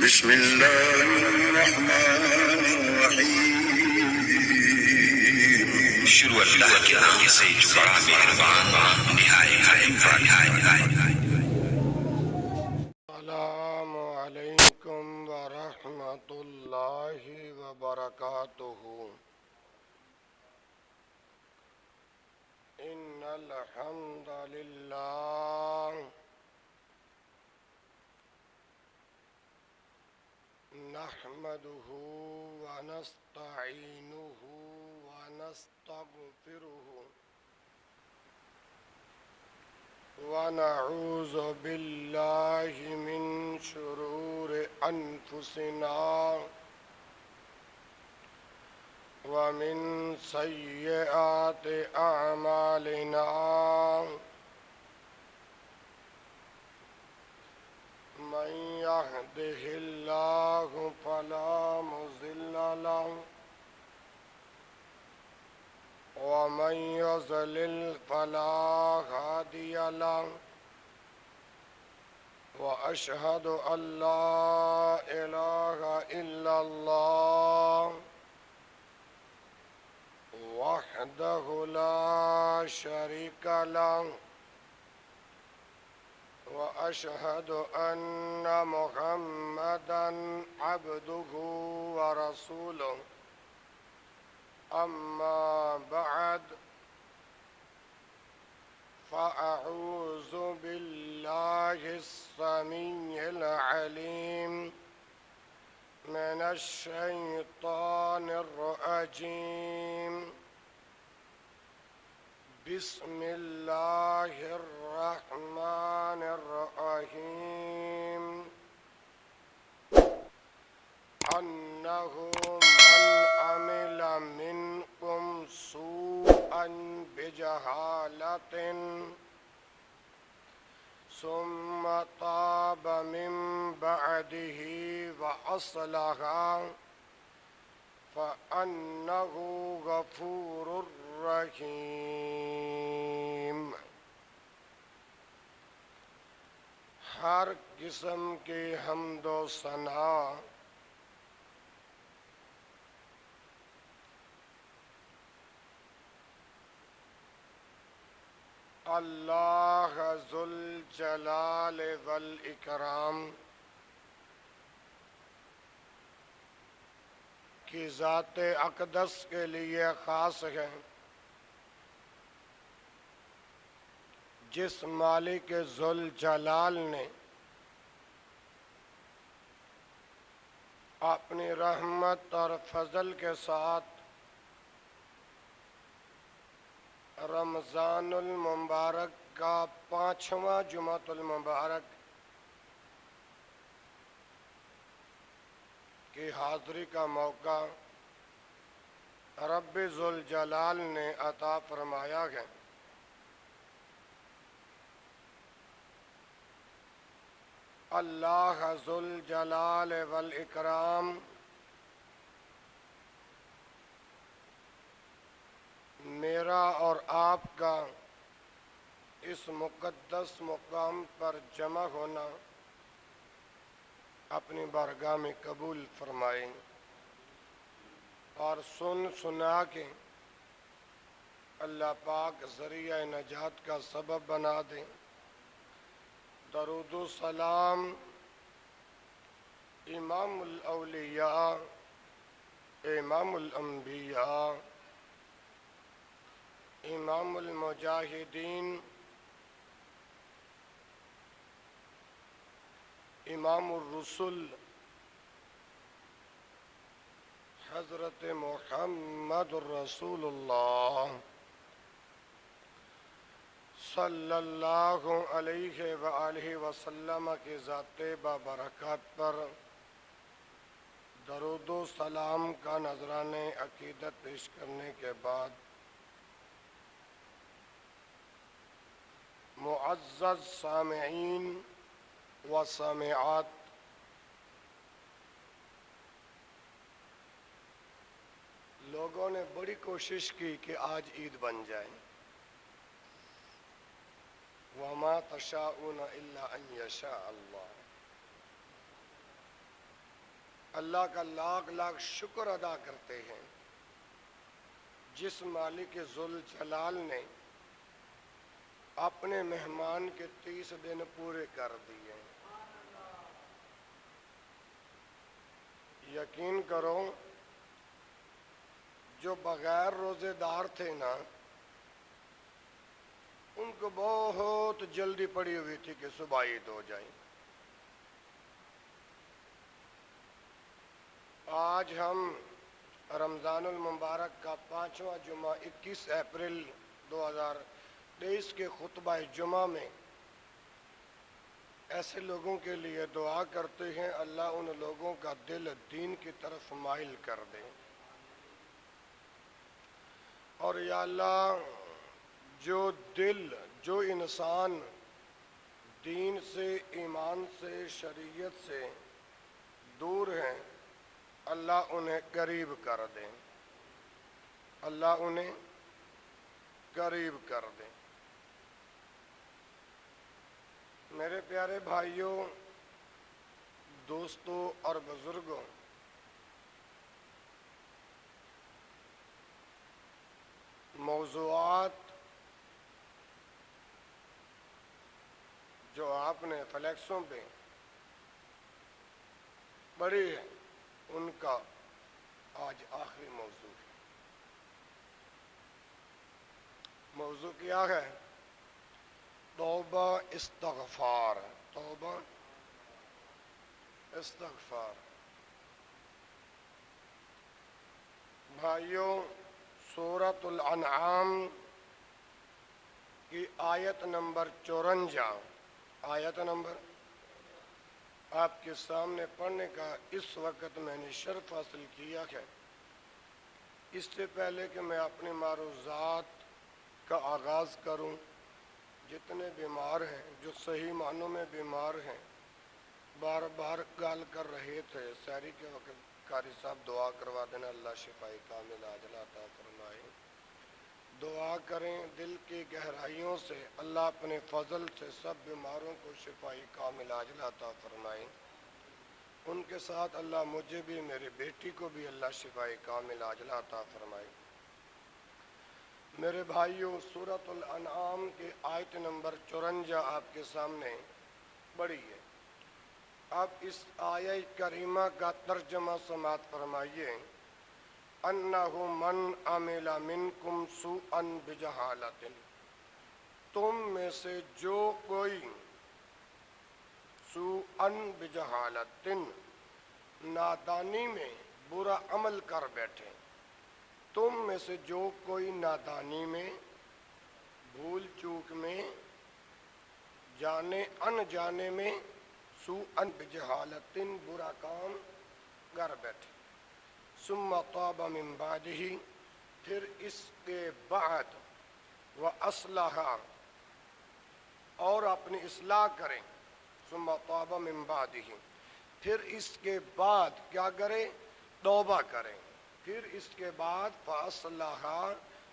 بسم الله الرحمن الرحيم شروع اللہ کے نام سے جو بڑا مہربان نہایت السلام علیکم ورحمۃ اللہ وبرکاتہ۔ ان الحمد للہ نحمده ونستعینه ونستغفره ونعوذ باللہ من شرور انفسنا ومن سیئات اعمالنا من يهده الله فلا مضل له ومن يضلل فلا هادي له وأشهد أن لا إله إلا الله وحده لا شريك له وأشهد أن محمدًا عبده ورسوله أما بعد فأعوذ بالله السميع العليم من الشيطان الرجيم بسم الله الرحمن الرحيم أنه من عمل منكم سوءا بجهالة ثم تاب من بعده وأصلح فأنه غفور رحیم۔ ہر قسم کی حمد و ثنا اللہ ذو الجلال والاکرام کی ذات اقدس کے لیے خاص ہے، جس مالک ذوالجلال نے اپنی رحمت اور فضل کے ساتھ رمضان المبارک کا 5واں جمعۃ المبارک کی حاضری کا موقع رب ذوالجلال نے عطا فرمایا ہے۔ اللہ ذو الجلال والاکرام میرا اور آپ کا اس مقدس مقام پر جمع ہونا اپنی بارگاہ میں قبول فرمائیں اور سنا کے اللہ پاک ذریعہ نجات کا سبب بنا دیں۔ درود و سلام امام الاولیاء امام الانبیاء امام المجاہدین امام الرسل حضرت محمد رسول اللہ صلی اللہ علیہ وآلہ وسلم کی ذات بابرکات پر درود و سلام کا نذرانِ عقیدت پیش کرنے کے بعد معزز سامعین و سامعات، لوگوں نے بڑی کوشش کی کہ آج عید بن جائے، وَمَا تَشَاءُونَ إِلَّا أَن يَشَاءَ اللَّهُ۔ اللہ کا لاکھ لاکھ شکر ادا کرتے ہیں جس مالک ذوالجلال نے اپنے مہمان کے 30 دن پورے کر دیے۔ یقین کرو جو بغیر روزے دار تھے نا، ان کو بہت جلدی پڑی ہوئی تھی کہ صبح عید ہو جائے۔ آج ہم رمضان المبارک کا 5واں جمعہ 21 اپریل 2023 کے خطبہ جمعہ میں ایسے لوگوں کے لیے دعا کرتے ہیں، اللہ ان لوگوں کا دل دین کی طرف مائل کر دے، اور یا اللہ جو انسان دین سے، ایمان سے، شریعت سے دور ہیں، اللہ انہیں قریب کر دے، اللہ انہیں قریب کر دے۔ میرے پیارے بھائیوں، دوستوں اور بزرگوں، موضوعات جو آپ نے فلیکسوں پہ پڑھی ہے ان کا آج آخری موضوع ہے۔ موضوع کیا ہے؟ توبہ استغفار، توبہ استغفار۔ بھائیوں، سورۃ الانعام کی آیت نمبر 54، آیت نمبر آپ کے سامنے پڑھنے کا اس وقت میں نے شرف حاصل کیا ہے۔ اس سے پہلے کہ میں اپنے معروضات کا آغاز کروں، جتنے بیمار ہیں، جو صحیح معنوں میں بیمار ہیں، بار بار گال کر رہے تھے، سحری کے وقت قاری صاحب دعا کروا دینا، اللہ شفائی کامل عاجل عطا فرمائے۔ دعا کریں دل کی گہرائیوں سے، اللہ اپنے فضل سے سب بیماروں کو شفائی کامل عاجل عطا فرمائے۔ ان کے ساتھ اللہ مجھے بھی، میری بیٹی کو بھی اللہ شفائی کامل عاجل عطا فرمائے۔ میرے بھائیوں، سورۃ الانعام کی آیت نمبر 54 آپ کے سامنے پڑھی ہے۔ اب اس آیہ کریمہ کا ترجمہ سماعت فرمائیے۔ انہ من عمل منکم سوءا بجہالۃ، تم میں سے جو کوئی سوءا بجہالۃ، نادانی میں برا عمل کر بیٹھے، تم میں سے جو کوئی نادانی میں، بھول چوک میں، جانے انجانے میں، سوءا بجہالۃ، برا کام کر بیٹھے، ثم تاب من بعدہ، پھر اس کے بعد واصلح، اور اپنی اصلاح کریں، ثم تاب من بعدہ، پھر اس کے بعد کیا کریں؟ توبہ کریں، پھر اس کے بعد فاصلح،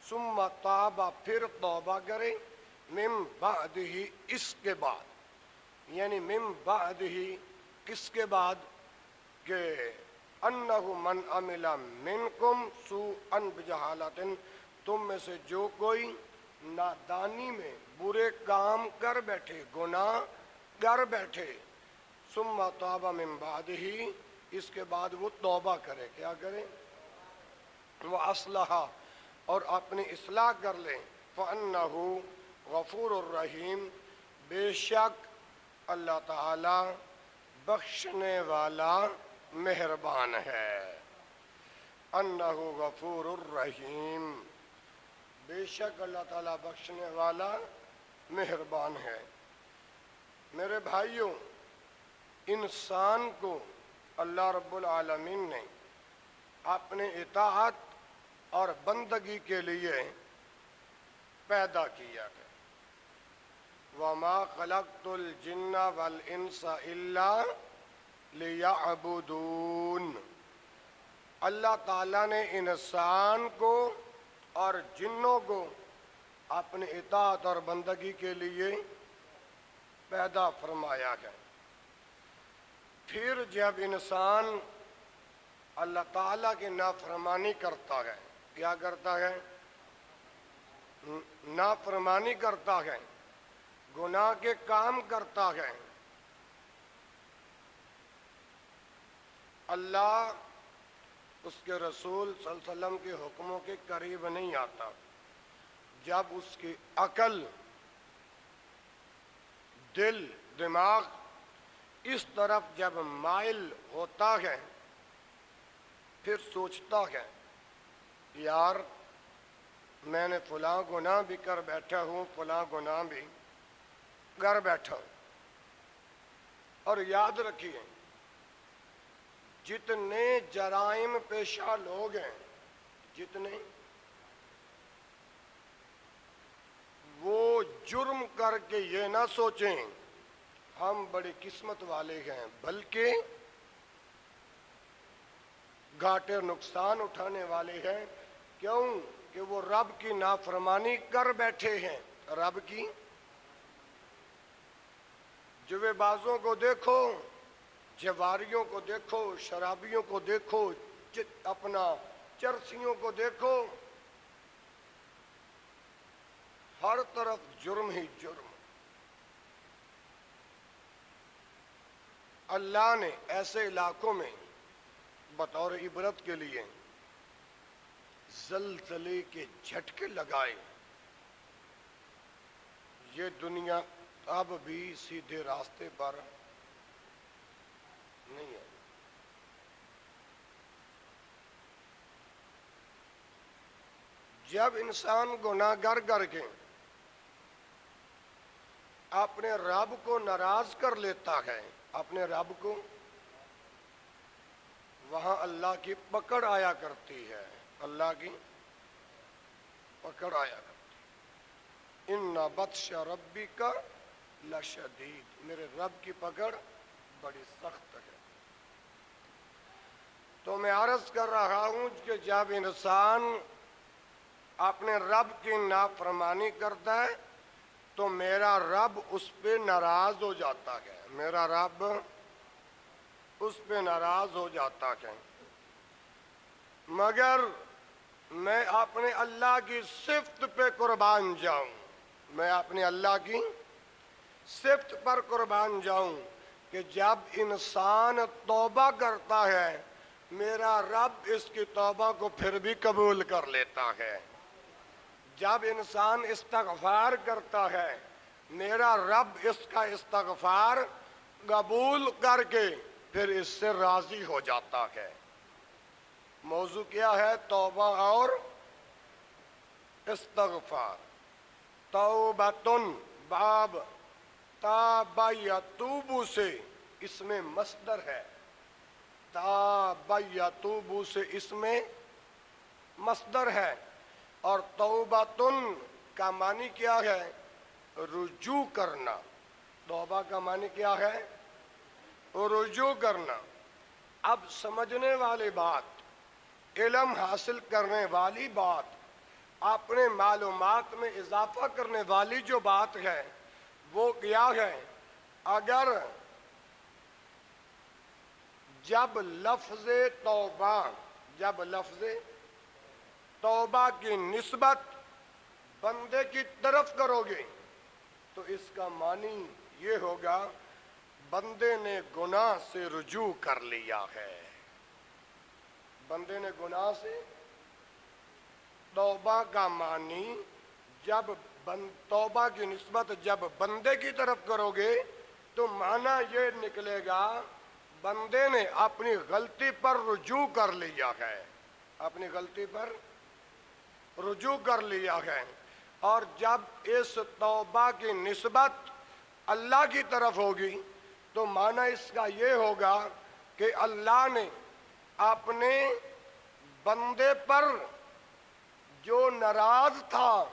ثم تاب، پھر توبہ کریں، من بعدہ، اس کے بعد، یعنی من بعدہ، کس کے بعد؟ کہ انہ من عمل منکم سوءا بجہالۃ، تم میں سے جو کوئی نادانی میں برے کام کر بیٹھے، گناہ کر بیٹھے، ثم تاب من بعدہ، اس کے بعد وہ توبہ کرے، کیا کرے؟ وہ اصلح، اور اپنی اصلاح کر لیں، فَأَنَّهُ غفور الرحیم، بے شک اللہ تعالی بخشنے والا مہربان ہے۔ انہ غفور الرحیم، بے شک اللہ تعالیٰ بخشنے والا مہربان ہے۔ میرے بھائیوں، انسان کو اللہ رب العالمین نے اپنے اطاعت اور بندگی کے لیے پیدا کیا ہے۔ وَمَا خَلَقْتُ الْجِنَّ وَالْإِنسَ إِلَّا لِيَعْبُدُونَ، اللہ تعالیٰ نے انسان کو اور جنوں کو اپنے اطاعت اور بندگی کے لیے پیدا فرمایا ہے۔ پھر جب انسان اللہ تعالیٰ کی نافرمانی کرتا ہے. کیا کرتا ہے؟ نافرمانی کرتا ہے، گناہ کے کام کرتا ہے. اللہ اس کے رسول صلی اللہ علیہ وسلم کے حکموں کے قریب نہیں آتا. جب اس کی عقل، دل، دماغ اس طرف جب مائل ہوتا ہے، پھر سوچتا ہے یار میں نے فلاں گناہ بھی کر بیٹھا ہوں، فلاں گناہ بھی کر بیٹھا ہوں. اور یاد رکھیے جتنے جرائم پیشہ لوگ ہیں، جتنے وہ جرم کر کے یہ نہ سوچیں ہم بڑی قسمت والے ہیں، بلکہ گھاٹے نقصان اٹھانے والے ہیں. کیوں کہ وہ رب کی نافرمانی کر بیٹھے ہیں. رب کی جوے بازوں کو دیکھو، جواریوں کو دیکھو، شرابیوں کو دیکھو، اپنا چرسیوں کو دیکھو، ہر طرف جرم ہی جرم. اللہ نے ایسے علاقوں میں بطور عبرت کے لیے زلزلے کے جھٹکے لگائے. یہ دنیا اب بھی سیدھے راستے پر نہیں ہے. جب انسان گناہ کر کے اپنے رب کو ناراض کر لیتا ہے، اپنے رب کو، وہاں اللہ کی پکڑ آیا کرتی ہے. اللہ کی پکڑ آیا کرتی. ان بطش ربک لشدید، میرے رب کی پکڑ بڑی سخت ہے. تو میں عرض کر رہا ہوں کہ جب انسان اپنے رب کی نافرمانی کرتا ہے تو میرا رب اس پہ ناراض ہو جاتا ہے. میرا رب اس پہ ناراض ہو جاتا ہے. مگر میں اپنے اللہ کی صفت پہ قربان جاؤں، میں اپنے اللہ کی صفت پر قربان جاؤں کہ جب انسان توبہ کرتا ہے میرا رب اس کی توبہ کو پھر بھی قبول کر لیتا ہے. جب انسان استغفار کرتا ہے میرا رب اس کا استغفار قبول کر کے پھر اس سے راضی ہو جاتا ہے. موضوع کیا ہے؟ توبہ اور استغفار. توبتن باب تاب یتوبو سے اس میں مصدر ہے. تاب یتوبو سے اس میں مصدر ہے. اور توبتن کا معنی کیا ہے؟ رجوع کرنا. توبہ کا معنی کیا ہے؟ رجوع کرنا. اب سمجھنے والی بات، علم حاصل کرنے والی بات، اپنے معلومات میں اضافہ کرنے والی جو بات ہے وہ کیا ہے؟ اگر جب لفظ توبہ کی نسبت بندے کی طرف کرو گے تو اس کا معنی یہ ہوگا بندے نے گناہ سے رجوع کر لیا ہے. بندے نے گناہ سے، توبہ کا معنی جب توبہ کی نسبت جب بندے کی طرف کرو گے تو معنی یہ نکلے گا بندے نے اپنی غلطی پر رجوع کر لیا ہے. اپنی غلطی پر رجوع کر لیا ہے. اور جب اس توبہ کی نسبت اللہ کی طرف ہوگی تو معنی اس کا یہ ہوگا کہ اللہ نے اپنے بندے پر جو ناراض تھا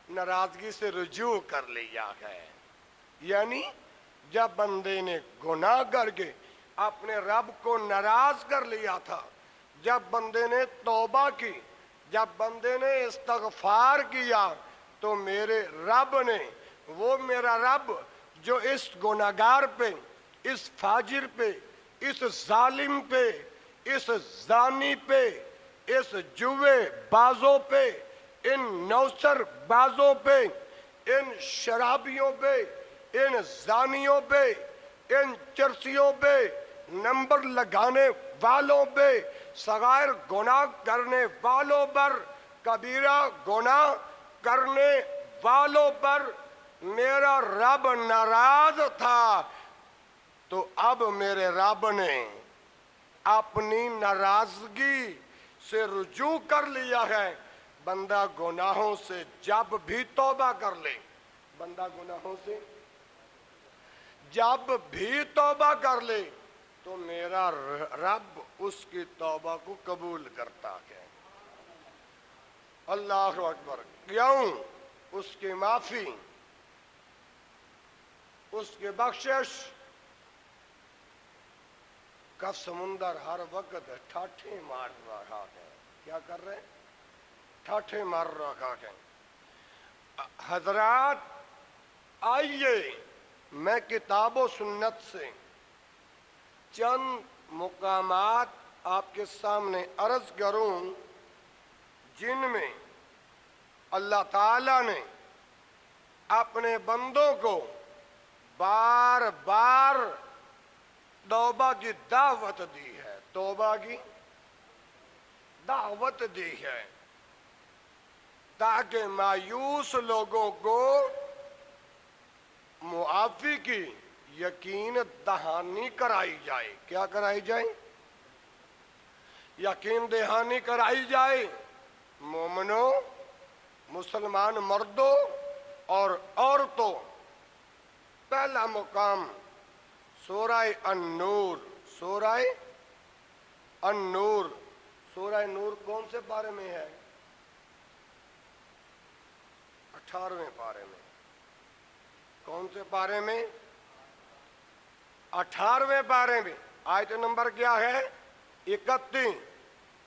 ناراضگی سے رجوع کر لیا ہے. یعنی جب بندے نے گناہ کر کے اپنے رب کو ناراض کر لیا تھا، جب بندے نے توبہ کی، جب بندے نے استغفار کیا تو میرے رب نے، وہ میرا رب جو اس گناہگار پہ، اس فاجر پہ، اس ظالم پہ، اس زانی پہ، اس جوے بازوں پہ، ان نوسر بازوں پہ، ان شرابیوں پہ، ان زانیوں پہ، ان چرسیوں پہ، نمبر لگانے والوں پہ، صغائر گناہ کرنے والوں پر، کبیرہ گناہ کرنے والوں پر میرا رب ناراض تھا۔ تو اب میرے رب نے اپنی ناراضگی سے رجوع کر لیا ہے۔ بندہ گناہوں سے جب بھی توبہ کر لے، بندہ گناہوں سے جب بھی توبہ کر لے تو میرا رب اس کی توبہ کو قبول کرتا ہے۔ اللہ اکبر۔ کیوں؟ اس کی معافی، اس کی بخشش کا سمندر ہر وقت ٹھاٹھے مار رہا ہے۔ کیا کر رہے ہیں؟ ٹھاٹھے مار رہا ہے۔ حضرات آئیے میں کتاب و سنت سے چند مقامات آپ کے سامنے عرض کروں جن میں اللہ تعالیٰ نے اپنے بندوں کو بار بار توبہ کی دعوت دی ہے، توبہ کی دعوت دی ہے، تاکہ مایوس لوگوں کو معافی کی یقین دہانی کرائی جائے۔ کیا کرائی جائے؟ یقین دہانی کرائی جائے۔ مومنوں، مسلمان مردوں اور عورتوں، پہلا مقام سورہ النور، سورہ النور، سورہ نور کون سے پارے میں ہے؟ 18ویں پارے میں۔ کون سے پارے میں؟ 18ویں پارے میں۔ آیت نمبر کیا ہے؟ 31۔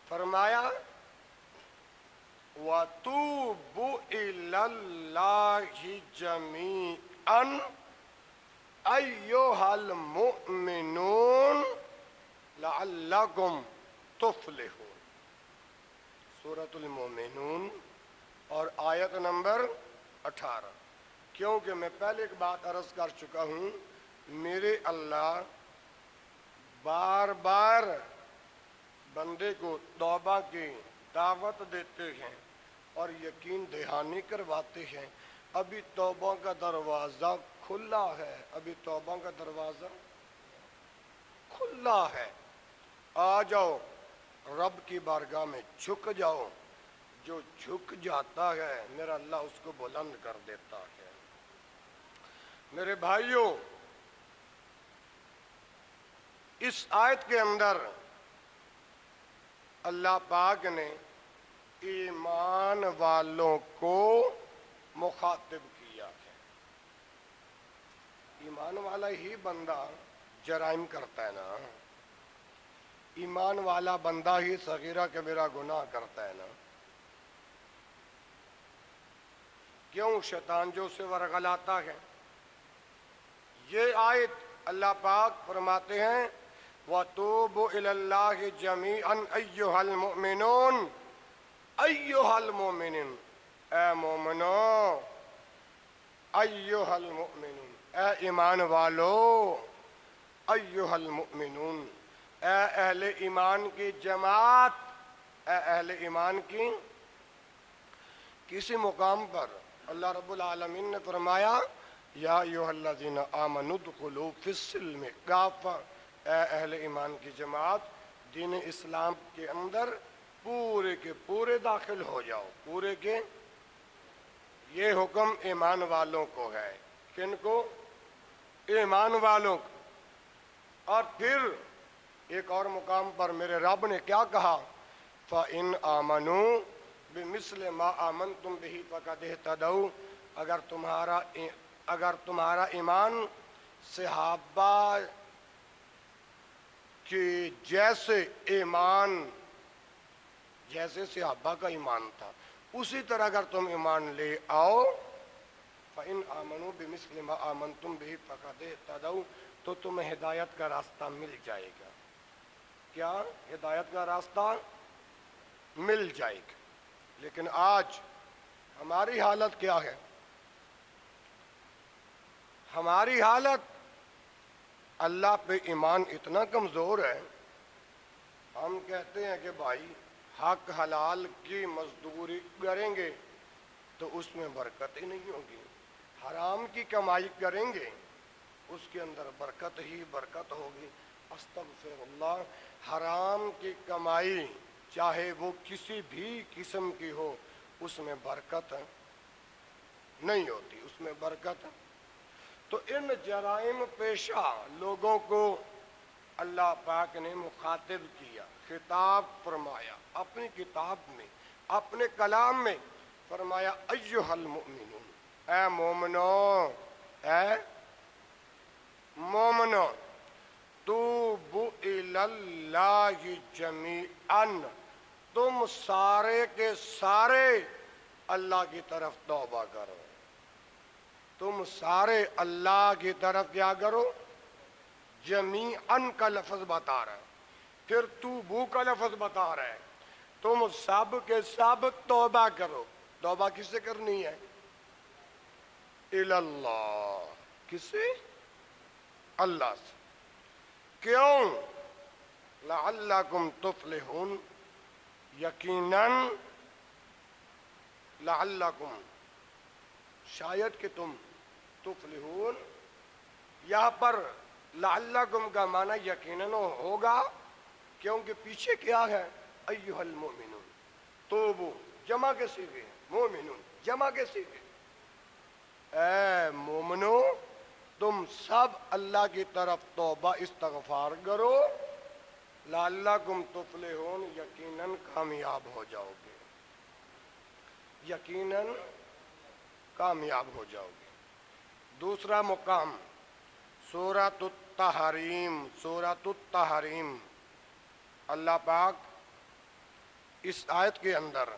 فرمایا وَتُوبُوا إِلَى اللَّهِ جَمِيعًا أَيُّهَا الْمُؤْمِنُونَ لَعَلَّكُمْ تُفْلِحُونَ، سورۃ المومنون اور آیت نمبر 18۔ کیونکہ میں پہلے ایک بات عرض کر چکا ہوں، میرے اللہ بار بار بندے کو توبہ کی دعوت دیتے ہیں اور یقین دہانی کرواتے ہیں۔ ابھی توبہ کا دروازہ کھلا ہے، ابھی توبہ کا دروازہ کھلا ہے۔ آ جاؤ، رب کی بارگاہ میں جھک جاؤ۔ جو جھک جاتا ہے میرا اللہ اس کو بلند کر دیتا ہے۔ میرے بھائیوں، اس آیت کے اندر اللہ پاک نے ایمان والوں کو مخاطب کیا ہے۔ ایمان والا ہی بندہ جرائم کرتا ہے نا، ایمان والا بندہ ہی صغیرہ کبیرہ گناہ کرتا ہے نا۔ کیوں؟ شیطان جو اسے ورغلاتا ہے۔ یہ آیت اللہ پاک فرماتے ہیں وَتُوبُوا إِلَى اللَّهِ جَمِيعًا أَيُّهَا الْمُؤْمِنُونَ، أَيُّهَا الْمُؤْمِنُونَ، اے مومنو، أَيُّهَا الْمُؤْمِنُونَ، اے ایمان والو، أَيُّهَا الْمُؤْمِنُونَ، اے اہل ایمان کی جماعت، اے اہل ایمان کی۔ کسی مقام پر اللہ رب العالمین نے فرمایا یا ایھا الذین آمنوا ادخلوا فی السلم کافہ، اے اہل ایمان کی جماعت، دین اسلام کے اندر پورے کے پورے داخل ہو جاؤ، پورے کے۔ یہ حکم ایمان والوں کو ہے۔ کن کو؟ ایمان والوں کو۔ اور پھر ایک اور مقام پر میرے رب نے کیا کہا؟ فَإِنْ آمَنُوا بِمِثْلِ مَا آمَنْتُمْ بِهِ فَقَدِ اهْتَدَوْا، اگر تمہارا ایمان صحابہ کی جیسے صحابہ کا ایمان تھا اسی طرح اگر تم ایمان لے آؤ، فَإِنْ آمَنُوا بِمِثْلِ مَا آمَنْتُمْ بِهِ فَقَدِ اهْتَدَوْا، تو تمہیں ہدایت کا راستہ مل جائے گا۔ کیا ہدایت کا راستہ مل جائے گا۔ لیکن آج ہماری حالت کیا ہے؟ ہماری حالت اللہ پہ ایمان اتنا کمزور ہے، ہم کہتے ہیں کہ بھائی حق حلال کی مزدوری کریں گے تو اس میں برکت ہی نہیں ہوگی، حرام کی کمائی کریں گے اس کے اندر برکت ہی برکت ہوگی۔ استغفر اللہ، حرام کی کمائی چاہے وہ کسی بھی قسم کی ہو اس میں برکت نہیں ہوتی، اس میں برکت۔ تو ان جرائم پیشہ لوگوں کو اللہ پاک نے مخاطب کیا، خطاب فرمایا اپنی کتاب میں، اپنے کلام میں فرمایا ایھا المؤمنون، اے مومنو، اے مومنو، توبوا الی اللہ جمیعا، تم سارے کے سارے اللہ کی طرف توبہ کرو، تم سارے اللہ کی طرف کیا کرو؟ جمیعاً کا لفظ بتا رہا ہے، پھر توبو کا لفظ بتا رہا ہے، تم سب کے سب توبہ کرو۔ توبہ کس سے کرنی ہے؟ اللہ، کس سے؟ اللہ سے۔ کیوں؟ لعلکم تفلحون، یقیناً لعلکم، شاید کہ تم تفلحون، یہاں پر لعلکم کا معنی یقیناً ہوگا، کیونکہ پیچھے کیا ہے؟ ایھا المؤمنون، توبو جمع کے صیغے، مومنون جمع کے صیغے، اے مومنو تم سب اللہ کی طرف توبہ استغفار کرو، لعلکم تفلحون، یقیناً کامیاب ہو جاؤ گے، یقیناً کامیاب ہو جاؤ گے۔ دوسرا مقام سورۃ التحریم، سورۃ التحریم، اللہ پاک اس آیت کے اندر،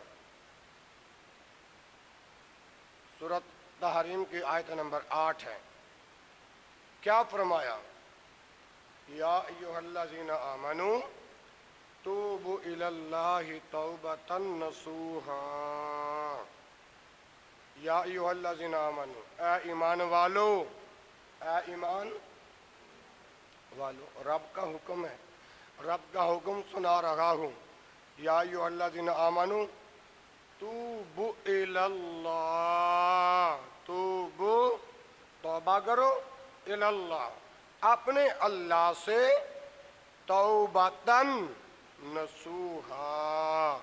سورۃ التحریم کی آیت نمبر 8 ہے، کیا فرمایا؟ یا ایھا الذین آمنوا توبوا الی اللہ توبۃ نصوحا، یا ایھا الذین آمنوا، اے ایمان والو، اے ایمان والو، رب کا حکم ہے، رب کا حکم سنا رہا ہوں، یا ایھا الذین آمنوا توبوا الی اللہ، توبوا توبہ کرو، الی اللہ اپنے اللہ سے، توبۃً نصوحا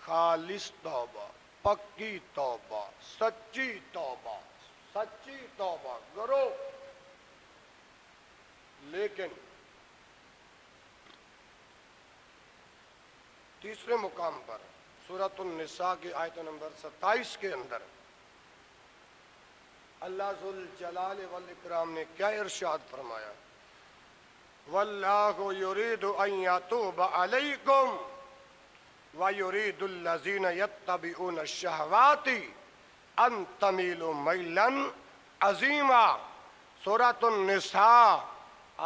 خالص توبہ، پکی توبہ، سچی توبہ، سچی توبہ کرو۔ لیکن تیسرے مقام پر سورۃ النساء کی آیت نمبر 27 کے اندر اللہ ذوالجلال والاکرام نے کیا ارشاد فرمایا؟ واللہ یرید ان یتوب علیکم ویرید الذین یتبعون الشہوات ان تمیلوا میلا عظیما، سورۃ النساء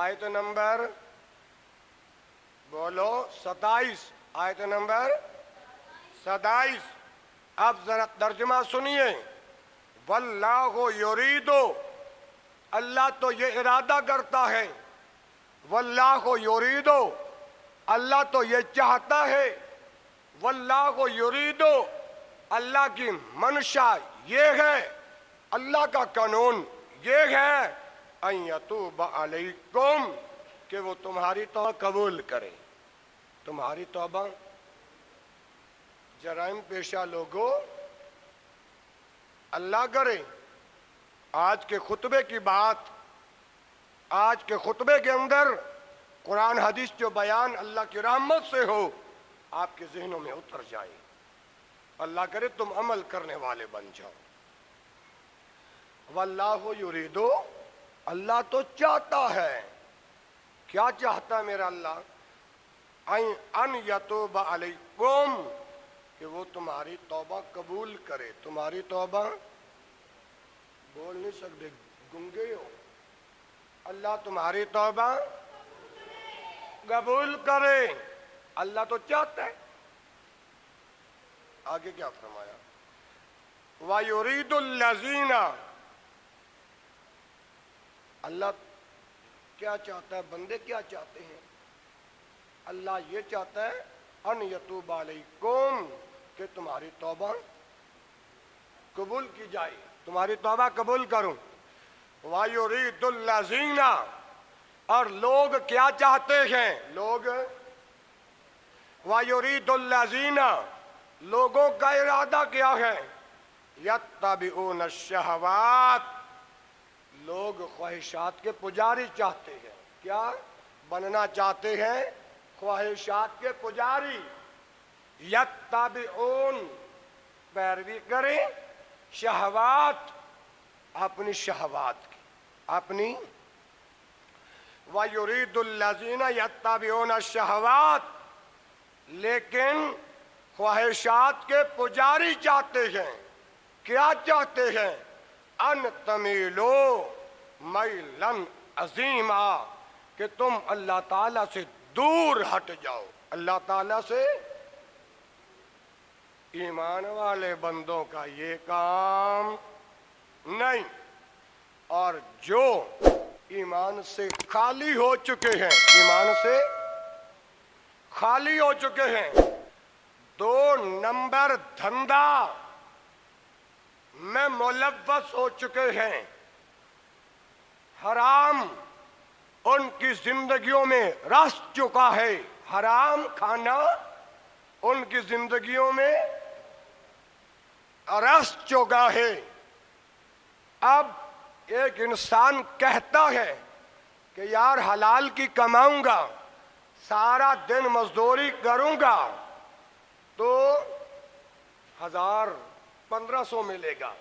آیت نمبر بولو 27، آیت نمبر 27۔ اب ذرا ترجمہ سنیے، واللہ یریدو، اللہ تو یہ ارادہ کرتا ہے، واللہ یریدو، اللہ تو یہ چاہتا ہے، واللہ یریدو، اللہ کی منشا یہ ہے، اللہ کا قانون یہ ہے، ان یتوب علیکم، کہ وہ تمہاری توبہ قبول کرے، تمہاری توبہ۔ جرائم پیشہ لوگوں اللہ کرے، آج کے خطبے کی بات، آج کے خطبے کے اندر قرآن حدیث جو بیان اللہ کی رحمت سے ہو آپ کے ذہنوں میں اتر جائے، اللہ کرے تم عمل کرنے والے بن جاؤ۔ واللہ یریدو، اللہ تو چاہتا ہے، کیا چاہتا ہے میرا اللہ؟ ان یتوب علیکم، کہ وہ تمہاری توبہ قبول کرے، تمہاری توبہ، بول نہیں سکتے گنگے ہو، اللہ تمہاری توبہ قبول کرے. اللہ تو چاہتا ہے. آگے کیا فرمایا؟ وَيُرِيدُ الَّذِينَ، اللہ کیا چاہتا ہے؟ بندے کیا چاہتے ہیں؟ اللہ یہ چاہتا ہے ان یتوب علیکم، کہ تمہاری توبہ قبول کی جائے، تمہاری توبہ قبول کروں. وَيُرِيدُ الَّذِينَ، اور لوگ کیا چاہتے ہیں؟ لوگ وَيُرِيدُ الَّذِينَ، لوگوں کا ارادہ کیا ہے؟ يَتَّبِعُونَ الشَّهَوَاتِ، لوگ خواہشات کے پجاری چاہتے ہیں. کیا بننا چاہتے ہیں؟ خواہشات کے پجاری. یتبعون، پیروی کریں، شہوات، اپنی شہوات کی، اپنی. وَيُرِيدُ الَّذِينَ يَتَّبِعُونَ الشَّهَوَاتِ، لیکن خواہشات کے پجاری چاہتے ہیں. کیا چاہتے ہیں؟ ان تمیلو میلن عظیما، کہ تم اللہ تعالیٰ سے دور ہٹ جاؤ. اللہ تعالیٰ سے. ایمان والے بندوں کا یہ کام نہیں. اور جو ایمان سے خالی ہو چکے ہیں، ایمان سے خالی ہو چکے ہیں، 2 نمبر دھندا میں ملوث ہو چکے ہیں، حرام ان کی زندگیوں میں رس چکا ہے، حرام کھانا ان کی زندگیوں میں رس چکا ہے. اب ایک انسان کہتا ہے کہ یار حلال کی کماؤں گا، سارا دن مزدوری کروں گا تو 1500 ملے گا.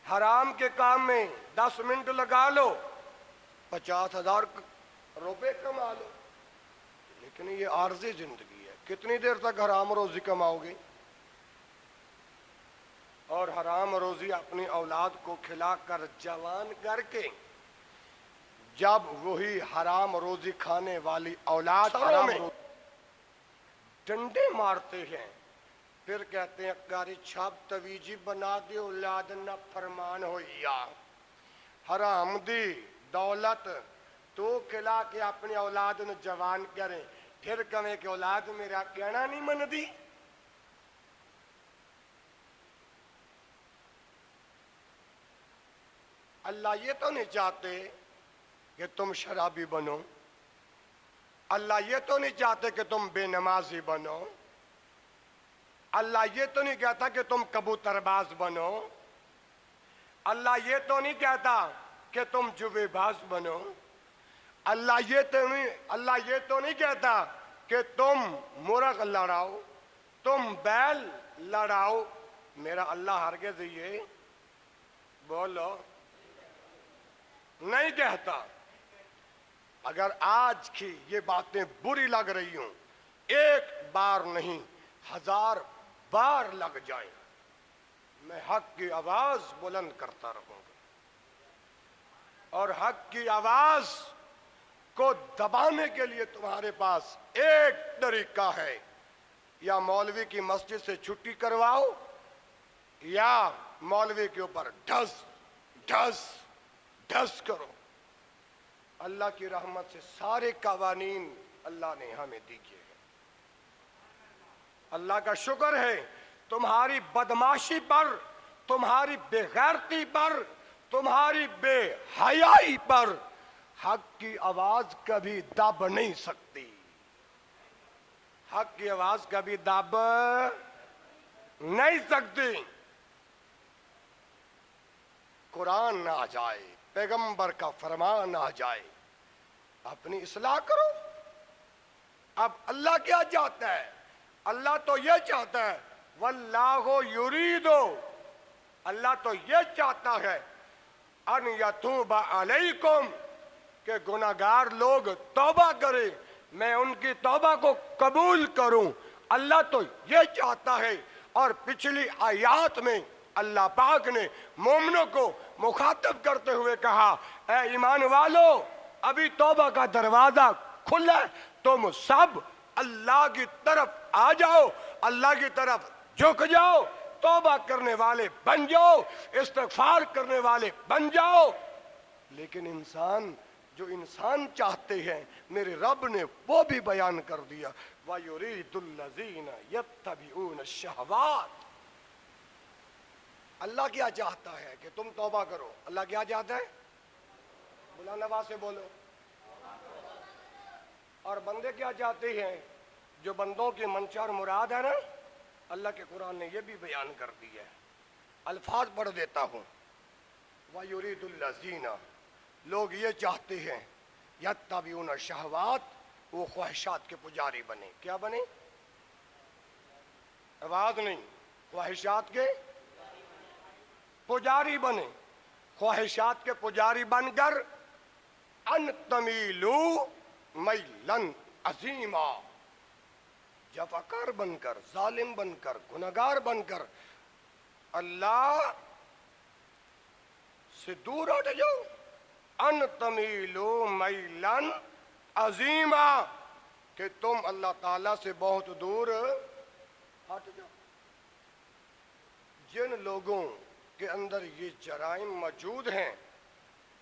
حرام کے کام میں 10 منٹ لگا لو، 50,000 روپے کما لو. لیکن یہ عارضی زندگی ہے. کتنی دیر تک حرام روزی کماؤ گے؟ اور حرام روزی اپنی اولاد کو کھلا کر جوان کر کے، جب وہی حرام روزی کھانے والی اولاد حرام ڈنڈے مارتے ہیں، پھر کہتے ہیں کاری چھاپ تویجی بنا دے اولاد نہ فرمان ہویا. حرام دی دولت تو کھلا کے اپنی اولاد نے جوان کریں، پھر کہیں کہ اولاد میرا کہنا نہیں من دی. اللہ یہ تو نہیں چاہتے کہ تم شرابی بنو. اللہ یہ تو نہیں چاہتے کہ تم بے نمازی بنو. اللہ یہ تو نہیں کہتا کہ تم کبوتر باز بنو. اللہ یہ تو نہیں کہتا کہ تم جوے باز بنو. اللہ یہ تو نہیں کہتا کہ تم مرغ لڑاؤ، تم بیل لڑاؤ. میرا اللہ ہرگز یہ بولو نہیں کہتا. اگر آج کی یہ باتیں بری لگ رہی ہوں، 1 بار نہیں 1000 بار لگ جائیں، میں حق کی آواز بلند کرتا رہوں گا. اور حق کی آواز کو دبانے کے لیے تمہارے پاس ایک طریقہ ہے، یا مولوی کی مسجد سے چھٹی کرواؤ، یا مولوی کے اوپر ڈھس ڈھس ڈھس کرو. اللہ کی رحمت سے سارے قوانین اللہ نے ہمیں دیے ہیں. اللہ کا شکر ہے تمہاری بدماشی پر، تمہاری بے غیرتی پر، تمہاری بے حیائی پر حق کی آواز کبھی دب نہیں سکتی. حق کی آواز کبھی دب نہیں سکتی. قرآن نہ آ جائے، پیغمبر کا فرمان آ جائے، اپنی اصلاح کرو. اب اللہ کیا چاہتا ہے؟ اللہ تو یہ چاہتا ہے واللہ یرید، اللہ تو یہ چاہتا ہے ان یتوب علیکم، کہ گناہگار لوگ توبہ کریں، میں ان کی توبہ کو قبول کروں. اللہ تو یہ چاہتا ہے. اور پچھلی آیات میں اللہ پاک نے مومنوں کو مخاطب کرتے ہوئے کہا اے ایمان والو، ابھی توبہ کا دروازہ کھلا ہے، تم سب اللہ کی طرف آ جاؤ، اللہ کی طرف جھک جاؤ، توبہ کرنے والے بن جاؤ، استغفار کرنے والے بن جاؤ۔ لیکن انسان جو انسان چاہتے ہیں میرے رب نے وہ بھی بیان کر دیا، وَيُرِيدُ الَّذِينَ يَتَّبِعُونَ الشَّهَوَاتِ۔ اللہ کیا چاہتا ہے کہ تم توبہ کرو؟ اللہ کیا چاہتا ہے؟ بلند آواز سے بولو۔ اور بندے کیا چاہتے ہیں؟ جو بندوں کی منشا اور مراد ہے نا، اللہ کے قرآن نے یہ بھی بیان کر دی ہے، الفاظ پڑھ دیتا ہوں۔ وَيُرِيدُ الَّذِينَ، لوگ یہ چاہتے ہیں، یتبعون الشہوات، وہ خواہشات کے پجاری بنے۔ کیا بنے؟ آواز نہیں، خواہشات کے پجاری بنے، خواہشات کے پجاری بن کر ان تمیلو میلن عظیما، جفاکار بن کر، ظالم بن کر، گنہگار بن کر اللہ سے دور ہٹ جاؤ۔ ان تمیلو میلن عظیما، کہ تم اللہ تعالیٰ سے بہت دور ہٹ جاؤ۔ جن لوگوں کے اندر یہ جرائم موجود ہیں،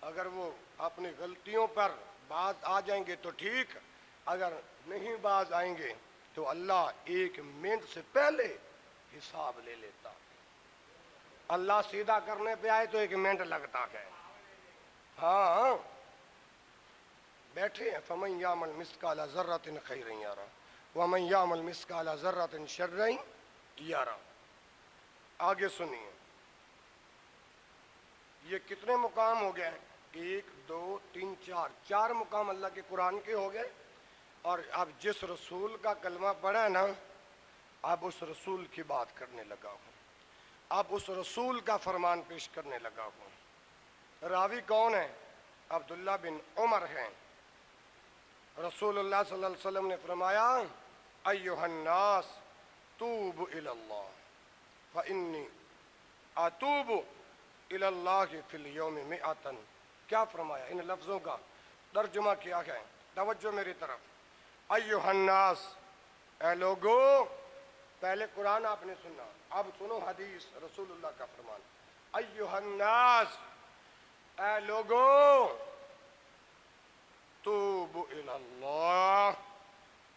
اگر وہ اپنی غلطیوں پر باز آ جائیں گے تو ٹھیک، اگر نہیں باز آئیں گے تو اللہ ایک منٹ سے پہلے حساب لے لیتا۔ اللہ سیدھا کرنے پہ آئے تو ایک منٹ لگتا ہے۔ ہاں بیٹھے ہیں، فَمَن يَعْمَلْ مِثْقَالَ ذَرَّةٍ خَيْرًا يَرَهُ وَمَن يَعْمَلْ مِثْقَالَ ذَرَّةٍ شَرًّا يَرَهُ۔ آگے سنیے، یہ کتنے مقام ہو گئے؟ 1 2 3 4 مقام اللہ کے قرآن کے ہو گئے۔ اور اب جس رسول کا کلمہ پڑھا ہے نا، اب اس رسول کی بات کرنے لگا ہوں، اب اس رسول کا فرمان پیش کرنے لگا ہوں۔ راوی کون ہے؟ عبداللہ بن عمر ہیں۔ رسول اللہ صلی اللہ علیہ وسلم نے فرمایا، ایھا الناس توبوا الی اللہ فانی اتوب الی اللہ فی اليوم 100۔ کیا فرمایا؟ ان لفظوں کا ترجمہ کیا ہے، توجہ میری طرف۔ ایھا الناس، اے لوگو، پہلے قرآن آپ نے سنا، اب سنو حدیث رسول اللہ کا فرمان۔ ایھا الناس، اے لوگو، توبوا الی اللہ،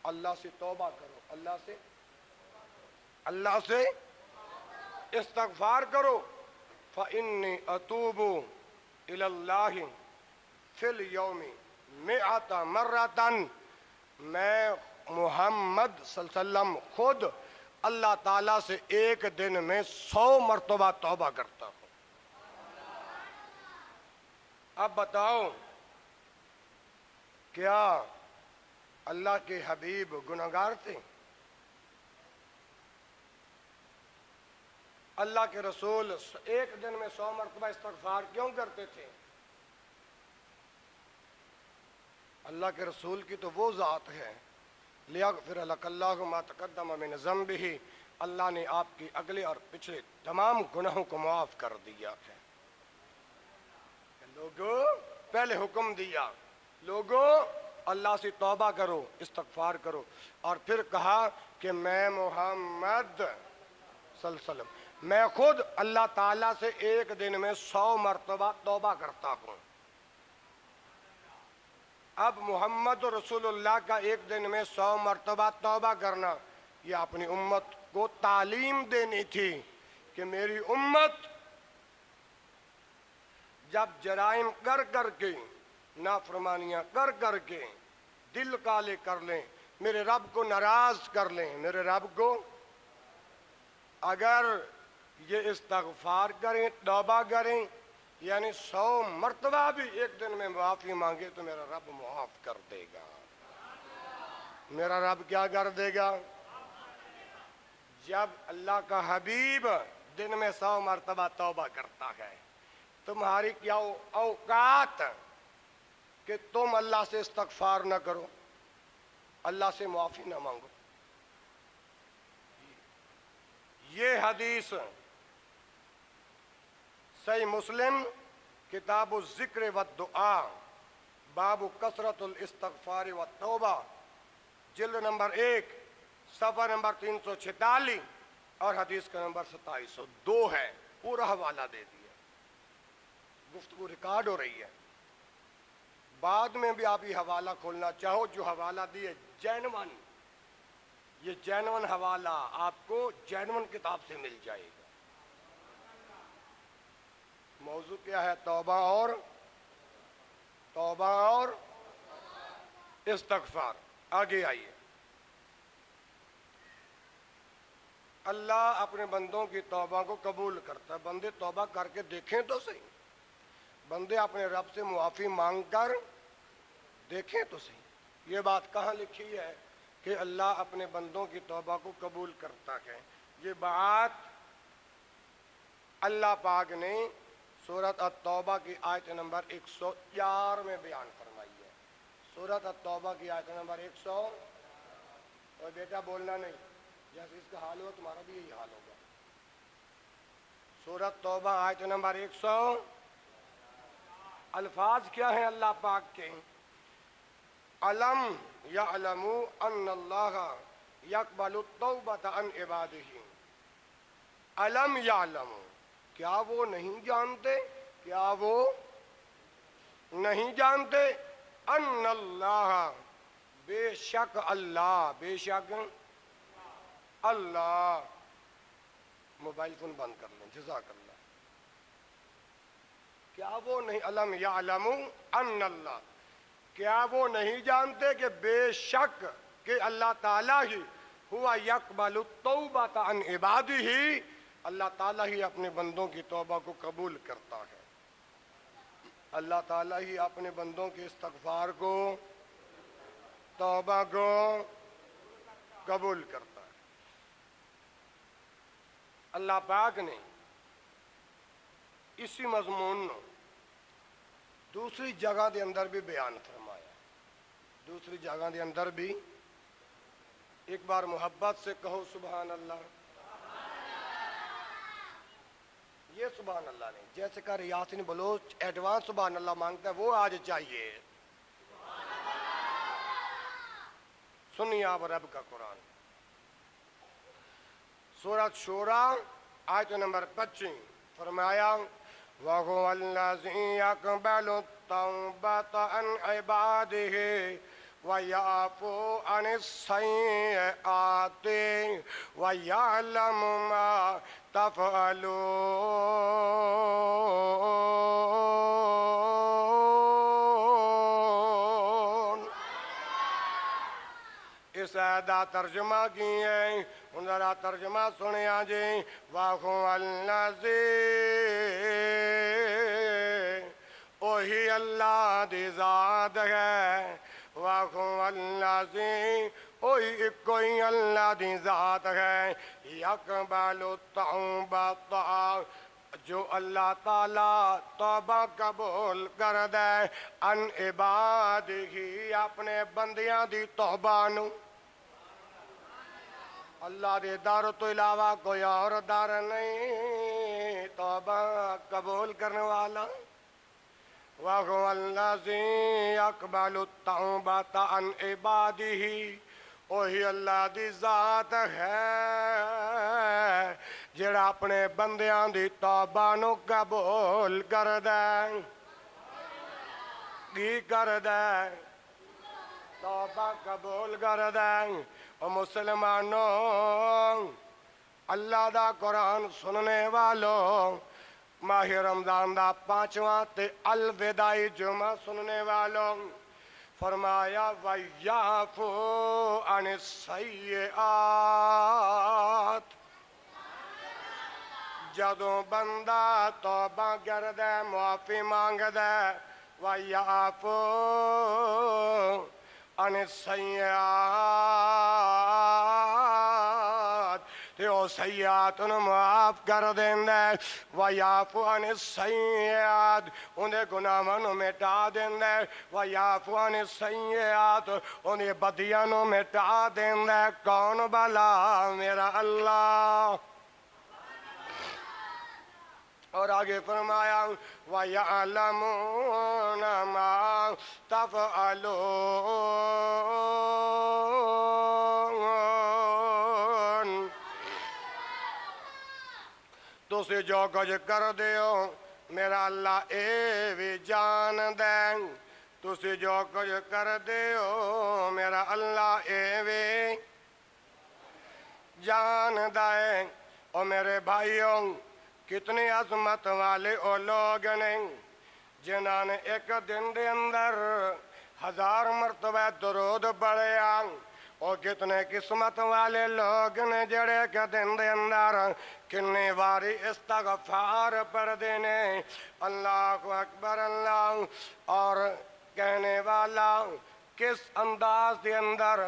اللہ سے توبہ کرو، اللہ سے استغفار کرو۔ فإنی اتوب الی اللہ فی اليوم 100 مرۃ، میں محمد صلی اللہ علیہ وسلم خود اللہ تعالیٰ سے ایک دن میں 100 مرتبہ توبہ کرتا ہوں۔ اب بتاؤ، کیا اللہ کے حبیب گنہگار تھے؟ اللہ کے رسول ایک دن میں 100 مرتبہ استغفار کیوں کرتے تھے؟ اللہ کے رسول کی تو وہ ذات ہے، لیغفر لک اللہ ما تقدم من ذنبہ، اللہ نے آپ کی اگلے اور پچھلے تمام گناہوں کو معاف کر دیا ہے۔ لوگوں، پہلے حکم دیا، لوگوں اللہ سے توبہ کرو، استغفار کرو، اور پھر کہا کہ میں محمد صلی اللہ علیہ وسلم، میں خود اللہ تعالیٰ سے ایک دن میں 100 مرتبہ توبہ کرتا ہوں۔ اب محمد رسول اللہ کا ایک دن میں 100 مرتبہ توبہ کرنا، یہ اپنی امت کو تعلیم دینی تھی کہ میری امت جب جرائم کر کر کے، نافرمانیاں کر کر کے دل کالے کر لیں، میرے رب کو ناراض کر لیں، میرے رب کو، اگر یہ استغفار کریں، توبہ کریں، یعنی 100 مرتبہ بھی ایک دن میں معافی مانگے تو میرا رب معاف کر دے گا۔ میرا رب کیا کر دے گا؟ جب اللہ کا حبیب دن میں 100 مرتبہ توبہ کرتا ہے، تمہاری کیا اوقات کہ تم اللہ سے استغفار نہ کرو، اللہ سے معافی نہ مانگو؟ یہ حدیث صحیح مسلم کتاب الذکر والدعاء باب کثرت الاستغفار و توبہ، جلد نمبر 1 صفحہ نمبر 346 اور حدیث کا نمبر 2702 ہے. پورا حوالہ دے دیا. گفتگو ریکارڈ ہو رہی ہے. بعد میں بھی آپ یہ حوالہ کھولنا چاہو، جو حوالہ دیے جینون، یہ جینون حوالہ آپ کو جینون کتاب سے مل جائے گا. موضوع کیا ہے؟ توبہ اور استغفار. آگے آئیے. اللہ اپنے بندوں کی توبہ کو قبول کرتا ہے. بندے توبہ کر کے دیکھیں تو صحیح. بندے اپنے رب سے معافی مانگ کر دیکھیں تو صحیح. یہ بات کہاں لکھی ہے کہ اللہ اپنے بندوں کی توبہ کو قبول کرتا ہے؟ یہ بات اللہ پاک نے سورۃ التوبہ کی آیت نمبر 104 میں بیان فرمائی ہے. سورۃ التوبہ کی آیت نمبر 100. اور بیٹا بولنا نہیں، جیسے اس کا حال ہو تمہارا بھی یہی حال ہوگا. سورۃ توبہ آیت نمبر 100. الفاظ کیا ہیں اللہ پاک کے؟ علم یعلموا ان اللہ یقبل التوبۃ عن عبادہ. علم یعلموا، کیا وہ نہیں جانتے؟ کیا وہ نہیں جانتے؟ ان اللہ، بے شک اللہ، بے شک اللہ. موبائل فون بند کر لیں، جزاک اللہ. کیا وہ نہیں، علم یعلموا ان اللہ، کیا وہ نہیں جانتے کہ بے شک کہ اللہ تعالیٰ ہی ہوا یقبل التوبۃ عن عبادہ، اللہ تعالیٰ ہی اپنے بندوں کی توبہ کو قبول کرتا ہے. اللہ تعالیٰ ہی اپنے بندوں کے استغفار کو، توبہ کو قبول کرتا ہے. اللہ پاک نے اسی مضمون نو دوسری جگہ دے اندر بھی بیان فرمایا. دوسری جگہ دے اندر بھی ایک بار محبت سے کہو سبحان اللہ. یہ سبحان اللہ نہیں، جیسے کہ یاسین بلوچ ایڈوانس سبحان اللہ مانگتا ہے، وہ آج چاہیے. سنیے آپ رب کا قرآن. سورۃ شورى آیت نمبر 25 فرمایا وَهُوَ الَّذِي يَقْبَلُ التَّوْبَةَ عَنْ عِبَادِهِ وَيَعْفُو عَنِ السَّيِّئَاتِ وَيَعْلَمُ مَا تَفْعَلُونَ. اس آیت ترجمہ کی ہے، ان ذرا ترجمہ سنیا جی. وَهُوَ الَّذِي، وہی اللہ دی ذات ہے. وَهُوَ الَّذِي، وہی کوئی اللہ دی ذات ہے. يَقْبَلُ التَّوْبَةَ، جو اللہ تعالیٰ توبہ قبول کر دے. عن عبادہ، اپنے بندیاں دی توبہ نو. اللہ دے در تو علاوہ کوئی اور در نہیں توبہ قبول کرنے والا. وَهُوَ الَّذِي يَقْبَلُ التَّوْبَةَ عَنْ عِبَادِهِ، وہی اللہ دی ذات ہے جڑا اپنے بندیاں دی توبہ نو قبول کر دے. کی کر دے؟ توبہ قبول کر دے. اور مسلمانوں، اللہ دا قرآن سننے والوں، ماہ رمضان دا 5واں تے الوداعی جمعہ سننے والوں، فرمایا وَيَعْفُو عَنِ السَّيِّئَاتِ. جدوں بندہ توبہ کر دے، معافی مانگ دے. وَيَعْفُو عَنِ السَّيِّئَاتِ، تے او سیئات انہوں معاف کر دیندے. وَيَعْفُو عَنِ السَّيِّئَاتِ، انہیں گناہاں نو مٹا دیندے. وَيَعْفُو عَنِ السَّيِّئَاتِ، انہیں بدیاں نو مٹا دیندے. کون بھلا؟ میرا اللہ. اور آگے فرمایا وَيَعْلَمُونَ مَا تَفْعَلُونَ تُسی جو کچھ کر دیو میرا اللہ اے بھی جان دیں تُسی جو کچھ کر دیو میرا اللہ اے بھی جان دیں اور میرے بھائیوں کتنی عظمت والے او لوگ نہیں جنہاں نے ایک دن دے اندر 1000 مرتبہ درود پڑھے اور کتنے قسمت والے لوگ نے جڑے کہ دن دے اندر کتنی باری استغفار پڑھ دینے اللہ اکبر اللہ اور کہنے والا کس انداز دے اندر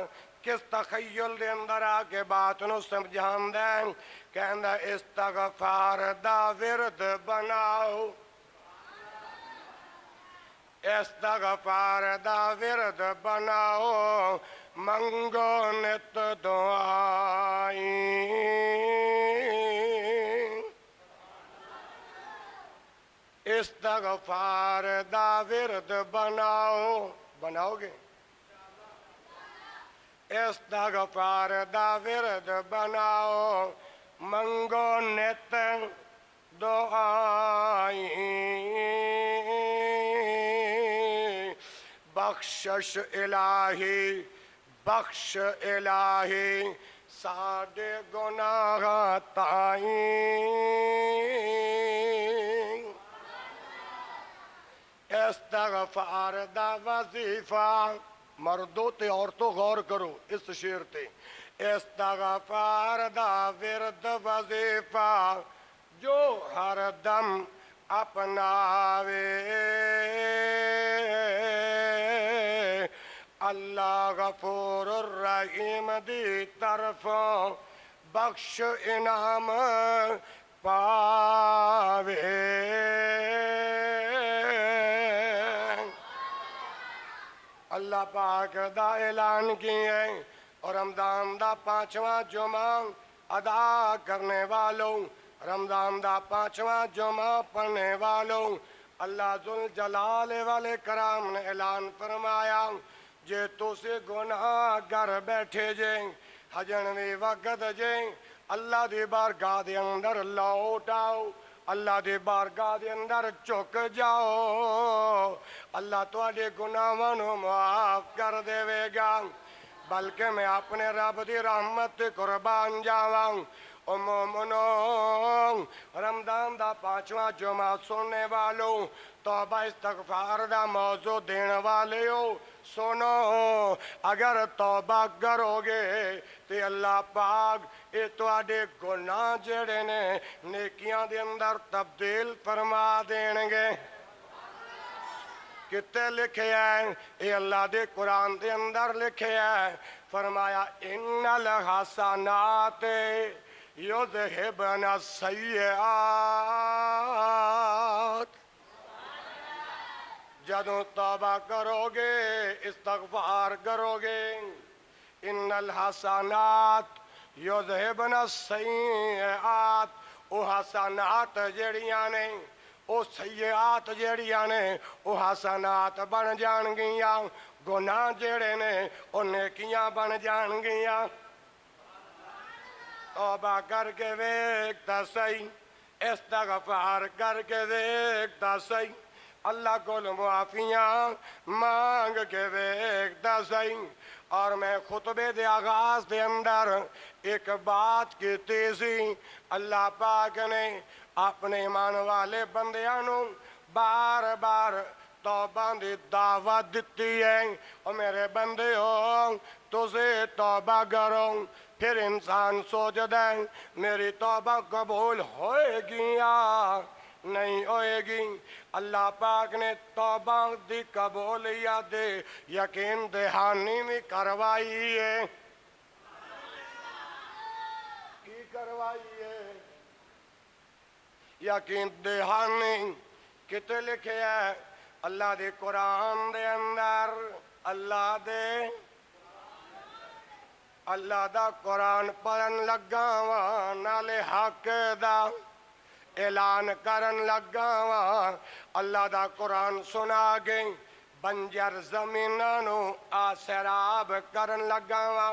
کس تخیل دے اندر آکے بات نو سمجھان دیں کہندہ استغفار دا ورد بناؤ استغفار دا ورد بناؤ منگو نت دعائیں استغفار دا ورد بناؤ بناؤ گے استغفار دا ورد بناؤ منگو نت دعائیں بخشش الہی ساڈے گناہ تائیں استغفار دا وظیفہ مردوں تے عورتوں غور کرو اس شعر تے استغفار دا ورد وظیفہ جو ہر دم اپناوے اللہ غفور الرحیم دی طرفوں بخش انعام پاوے اللہ پاک دا اعلان کیے اور رمضان دا 5واں جمعہ ادا کرنے والوں رمضان دا 5واں جمعہ پڑھنے والوں اللہ ذوالجلال والے کرام نے اعلان فرمایا جے تو سے گناہ گر بیٹھے جے حجنوی وقت جے اللہ دی بارگاہ دے اندر لوٹ آؤ اللہ دی بارگاہ دے اندر چک جاؤ اللہ تواڈے گناہاں نو معاف کر دے گا بلکہ میں اپنے رب دی رحمت تے قربان جاواں او مومنوں رمضان دا 5واں جمعہ سننے والوں توبہ استغفار دا موضوع دین والے ہو سنو اگر توبہ کرو گے تے اللہ پاک اے تواڈے گناہ جڑے نے نیکیاں دے اندر تبدیل فرما دین گے کتے لکھے ہیں اے اللہ دے قرآن دے اندر لکھے ہیں فرمایا ان الحسنات یذہبن السیئات جدوں توبہ کرو گے استغفار کرو گے ان الحسنات یذہبن السیئات او حسنات جڑیاں نے او سیئات جڑیاں نے او حسنات بن جان گیاں گناہ جڑے نے او نیکیاں بن جان گیاں توبہ کر کے ویکھتا صحیح استغفار کر کے ویکھتا صحیح اللہ کو معافیاں مانگ کے ویکھتا صحیح اور میں خطبے دے آغاز دے اندر ایک بات کی تیزی اللہ پاک نے اپنے ایمان والے بندیانوں بار بار توبہ دی دعوت دیتی ہے اور میرے بندے ہو تجھے توبہ کرو پھر انسان سوچ دے میری توبہ قبول ہوئے گی یا نہیں ہوئے گی اللہ پاک نے توبہ دی قبولیت دے یقین دہانی میں کروائی ہے کی کروائی ہے یقین دہانی کتے لکھے ہے اللہ دے قرآن دے اندر اللہ دا قرآن پڑھن لگا نالے حق دا اعلان کرن لگا وا اللہ دا قرآن سنا گے بنجر زمینانو آ سیراب کرن لگا وا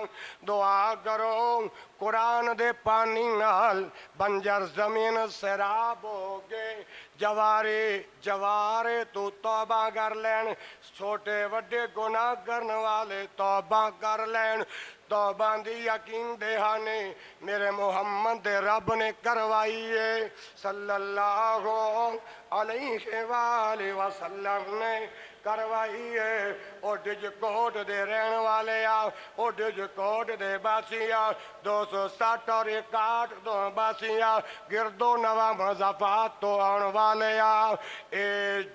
دعا کرو قرآن دے پانی نال بنجر زمین سیراب ہو گے جوارے تو توبہ کر لین چھوٹے وڈے گناہ کرن والے توبہ کر لین توبہ دی یقین دہانے میرے محمد دے رب نے کروائی ہے صلی اللہ علیہ وآلہ وسلم نے کروائی ہے او ڈج کوٹ دے رہن والے او ڈج کوٹ دے باسیا 260 اور 61 تو باسیا گردو نوا مضافات تو آن والے اے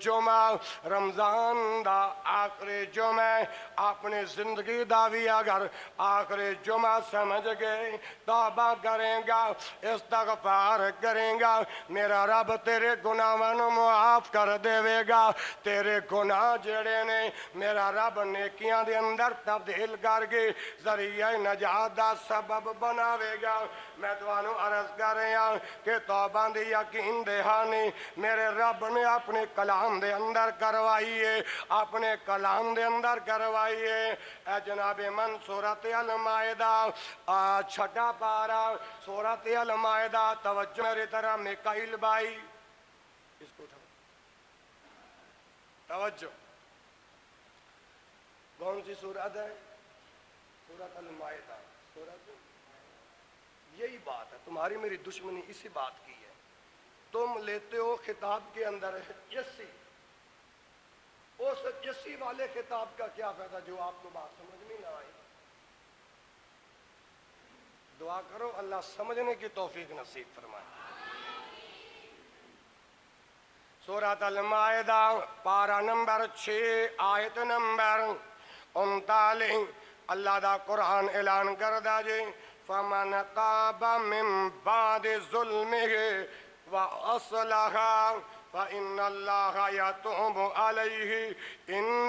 جمعہ رمضان دا آخری جمعہ اپنی زندگی دا بھی اگر آخری جمعہ سمجھ گئے توبہ کریں گا استغفار کریں گا میرا رب تیرے گناہوں معاف کر دے گا تیرے گناہ جڑے نے میرا رب نیکیاں دے اندر تبدیل کر کے ذریعہ نجات دا سبب بناوے گا میں توانو عرض کر رہا کہ توبہ دی یقین دہانی میرے رب نے اپنے کلام دے اندر کروائی ہے اپنے کلام دے اندر کروائی ہے اے جناب من سورۃ المائدہ چھٹا پارا سورۃ المائدہ توجہ میری طرح میکائیل بھائی اس کو اٹھا توجہ کون سی سورت ہے سورۃ المائدہ سورۃ یہی بات ہے تمہاری میری دشمنی اسی بات کی ہے تم لیتے ہو خطاب کے اندر یسی اس یسی والے خطاب کا کیا فائدہ جو آپ کو بات سمجھ میں نہ آئی دعا کرو اللہ سمجھنے کی توفیق نصیب فرمائے سورۃ المائدہ پارہ نمبر 6 آیت نمبر 39 اللہ دا قرآن اعلان کردہ جی فَمَنْ تَابَ مِنْ بَعْدِ ظُلْمِهِ وَأَصْلَحَ فَإِنَّ اللَّهَ يَتُوبُ عَلَيْهِ إِنَّ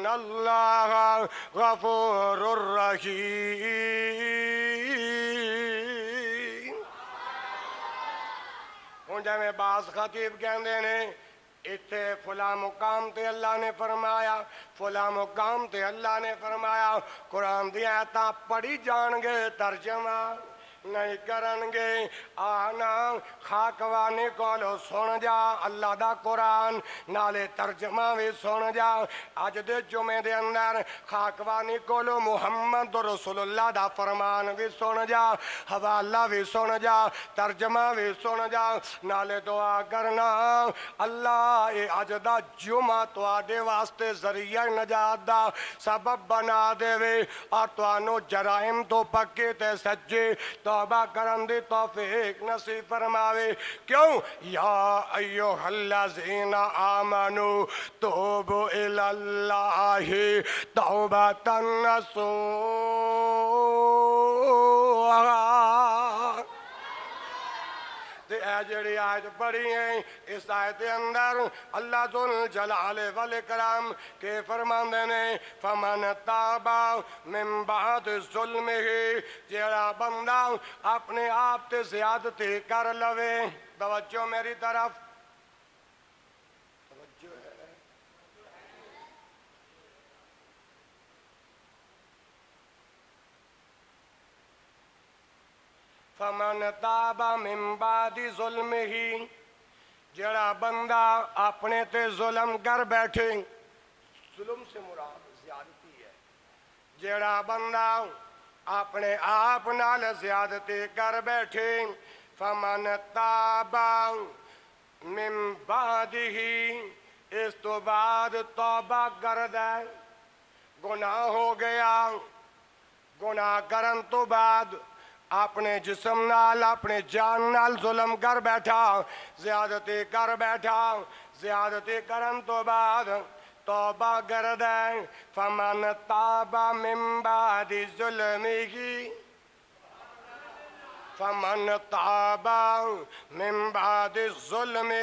اللَّهَ غَفُورٌ رَحِيمٌ ہونجا میں بعض خطیب کہندے نے اتھے فلاں مقام تے اللہ نے فرمایا فلاں مقام تے اللہ نے فرمایا قرآن دی آیتاں پڑھی جان گے ترجمہ نہیں کرنگے آنا خاکوانی کولو سن جا اللہ دا قرآن نالے ترجمہ بھی سن جا آج دے جمعے دے اندر خاکوانی کولو محمد رسول اللہ دا فرمان بھی سن جا حوالہ بھی سن جا ترجمہ بھی سن جا نالے دعا کرنا اللہ اے آج دا جمعہ تو آدے واسطے ذریعہ نجات دا سبب بنا دے وے اور تو آنو جرائم تو پکے تے سجے توبہ کرن دی توفیق نصیب فرماوے کیوں یا ایوہ الذین آمنوا توبوا الاللہ توبۃ نصوحا اے جڑی آیت پڑھی ہیں اس آیت اندر اللہ ذو الجلال والاکرام کے فرماندے نے فمن تاب من بعد ظلمہ جڑا بندہ اپنے آپ تے زیادتی کر لوے توجہ میری طرف توجہ ہے فمن تاب من بعد ظلمہ جڑا بندہ اپنے تے ظلم کر بیٹھے ظلم سے مراد زیادتی ہے جڑا بندہ اپنے آپ نال زیادتی کر بیٹھے فمن تاب من بعدہ اس تو بعد توبہ کر دے گناہ ہو گیا گناہ کرن تو بعد اپنے جسم نال اپنے جان نال ظلم کر بیٹھا زیادتی کر بیٹھا زیادتی کرن تو بعد توبہ کر دے فمن تاب من بعد ظلمہ فمن تاب من بعد ظلمہ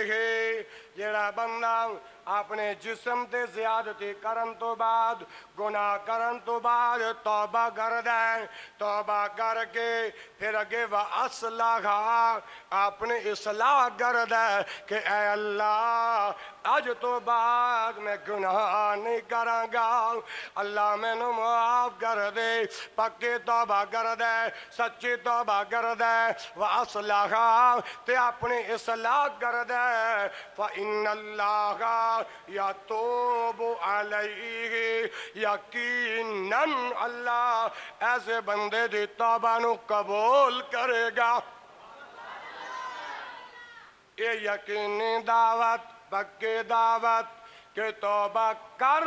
جڑا بندہ اپنے جسم تے زیادتی کرن تو بعد گناہ کرن تو بعد توبہ کر دیں توبہ کر کے پھر اگے وَأَصْلَحَ اپنے اصلاح کر دیں کہ اے اللہ آج تو بعد میں گناہ نہیں کراں گا اللہ میں نو معاف کر دے پکے توبہ کر دے سچی توبہ کر دے وَأَصْلَحَ تے اپنے اصلاح کر دے فَإِنَّ اللَّهَ يَتُوبُ عَلَيْهِ یقیناً اللہ ایسے بندے دی توبہ نو قبول کرے گا یہ یقینی دعوت پکی دعوت کہ توبہ کر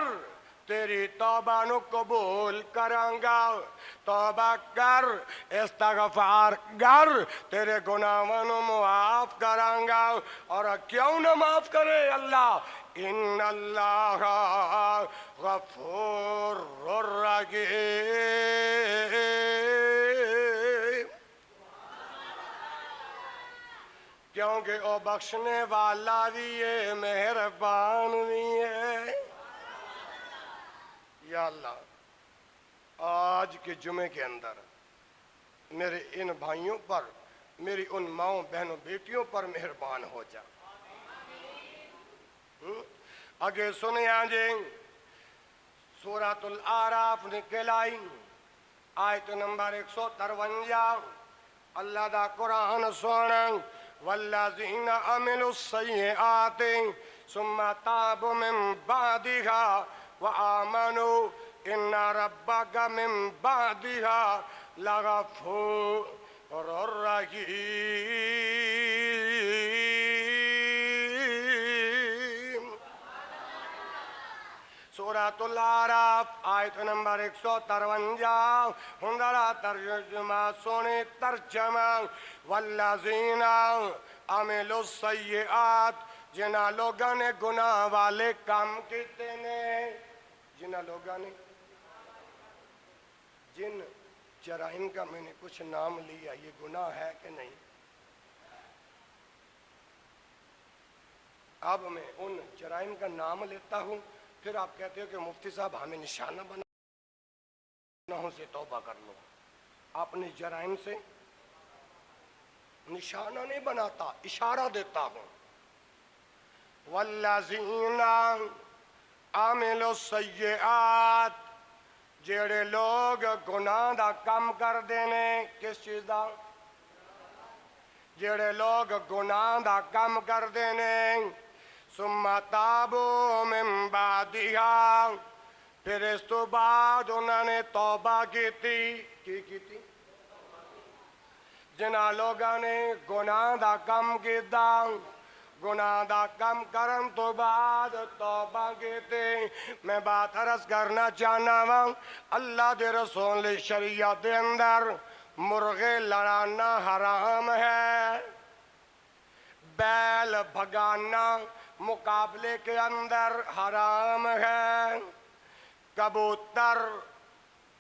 تیری توبہ نو قبول کروں گا توبہ کر استغفار کر تیرے گناہوں نو معاف کروں گا اور کیوں نہ معاف کرے اللہ ان اللہ غفور رحیم کیونکہ او بخشنے والا بھی ہے مہربان بھی ہے یا اللہ آج کے جمعے کے اندر میرے ان بھائیوں پر میری ان ماؤں بہنوں بیٹیوں پر مہربان ہو جا آگے سنیں آجیں سورۃ الاعراف نکل آئی آیت نمبر 153 اللہ دا قرآن سونا والذین عملوا السیئات ثم تابوا من بعدها وآمنوا ان ربک من بعدها لغفور رحیم سورۃ الاعراف آیت نمبر 153 ہندرہ ترجمہ سونے ترجمہ والذین عملوا السیئات جنہ لوگوں نے گناہ والے کام کیتے نے جنہ لوگوں نے جن جرائم کا میں نے کچھ نام لیا یہ گناہ ہے کہ نہیں اب میں ان جرائم کا نام لیتا ہوں پھر آپ کہتے ہو کہ مفتی صاحب ہمیں نشانہ بنا گناہوں سے توبہ کر لو اپنے جرائم سے نشانہ نہیں بناتا اشارہ دیتا ہوں والذین عملوا السیئات جڑے لوگ گناہ دا کم کر دینے کس چیز دا جڑے لوگ گناہ دا کم کر دینے ثم تابوا من بعدها پھر اس تو بعد انہوں نے توبہ کی تھی جنہ لوگوں نے گناہ دا کم کیتا گناہ دا کم کرن تو بعد توبہ کیتے میں بات عرض کرنا چاہنا ہوں اللہ دے رسول شریعت دے اندر مرغے لڑانا حرام ہے بیل بھگانا مقابلے کے اندر حرام ہے کبوتر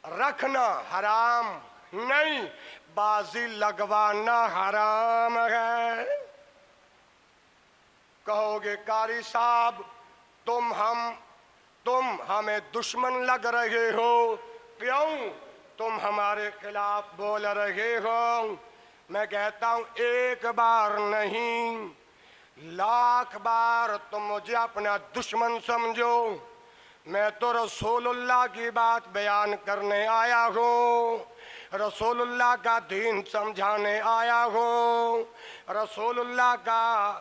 رکھنا حرام نہیں بازی لگوانا حرام ہے کہو گے قاری صاحب تم ہمیں دشمن لگ رہے ہو کیوں تم ہمارے خلاف بول رہے ہو میں کہتا ہوں ایک بار نہیں لاکھ بار تم مجھے اپنا دشمن سمجھو میں تو رسول اللہ کی بات بیان کرنے آیا ہوں رسول اللہ کا دین سمجھانے آیا ہوں رسول اللہ کا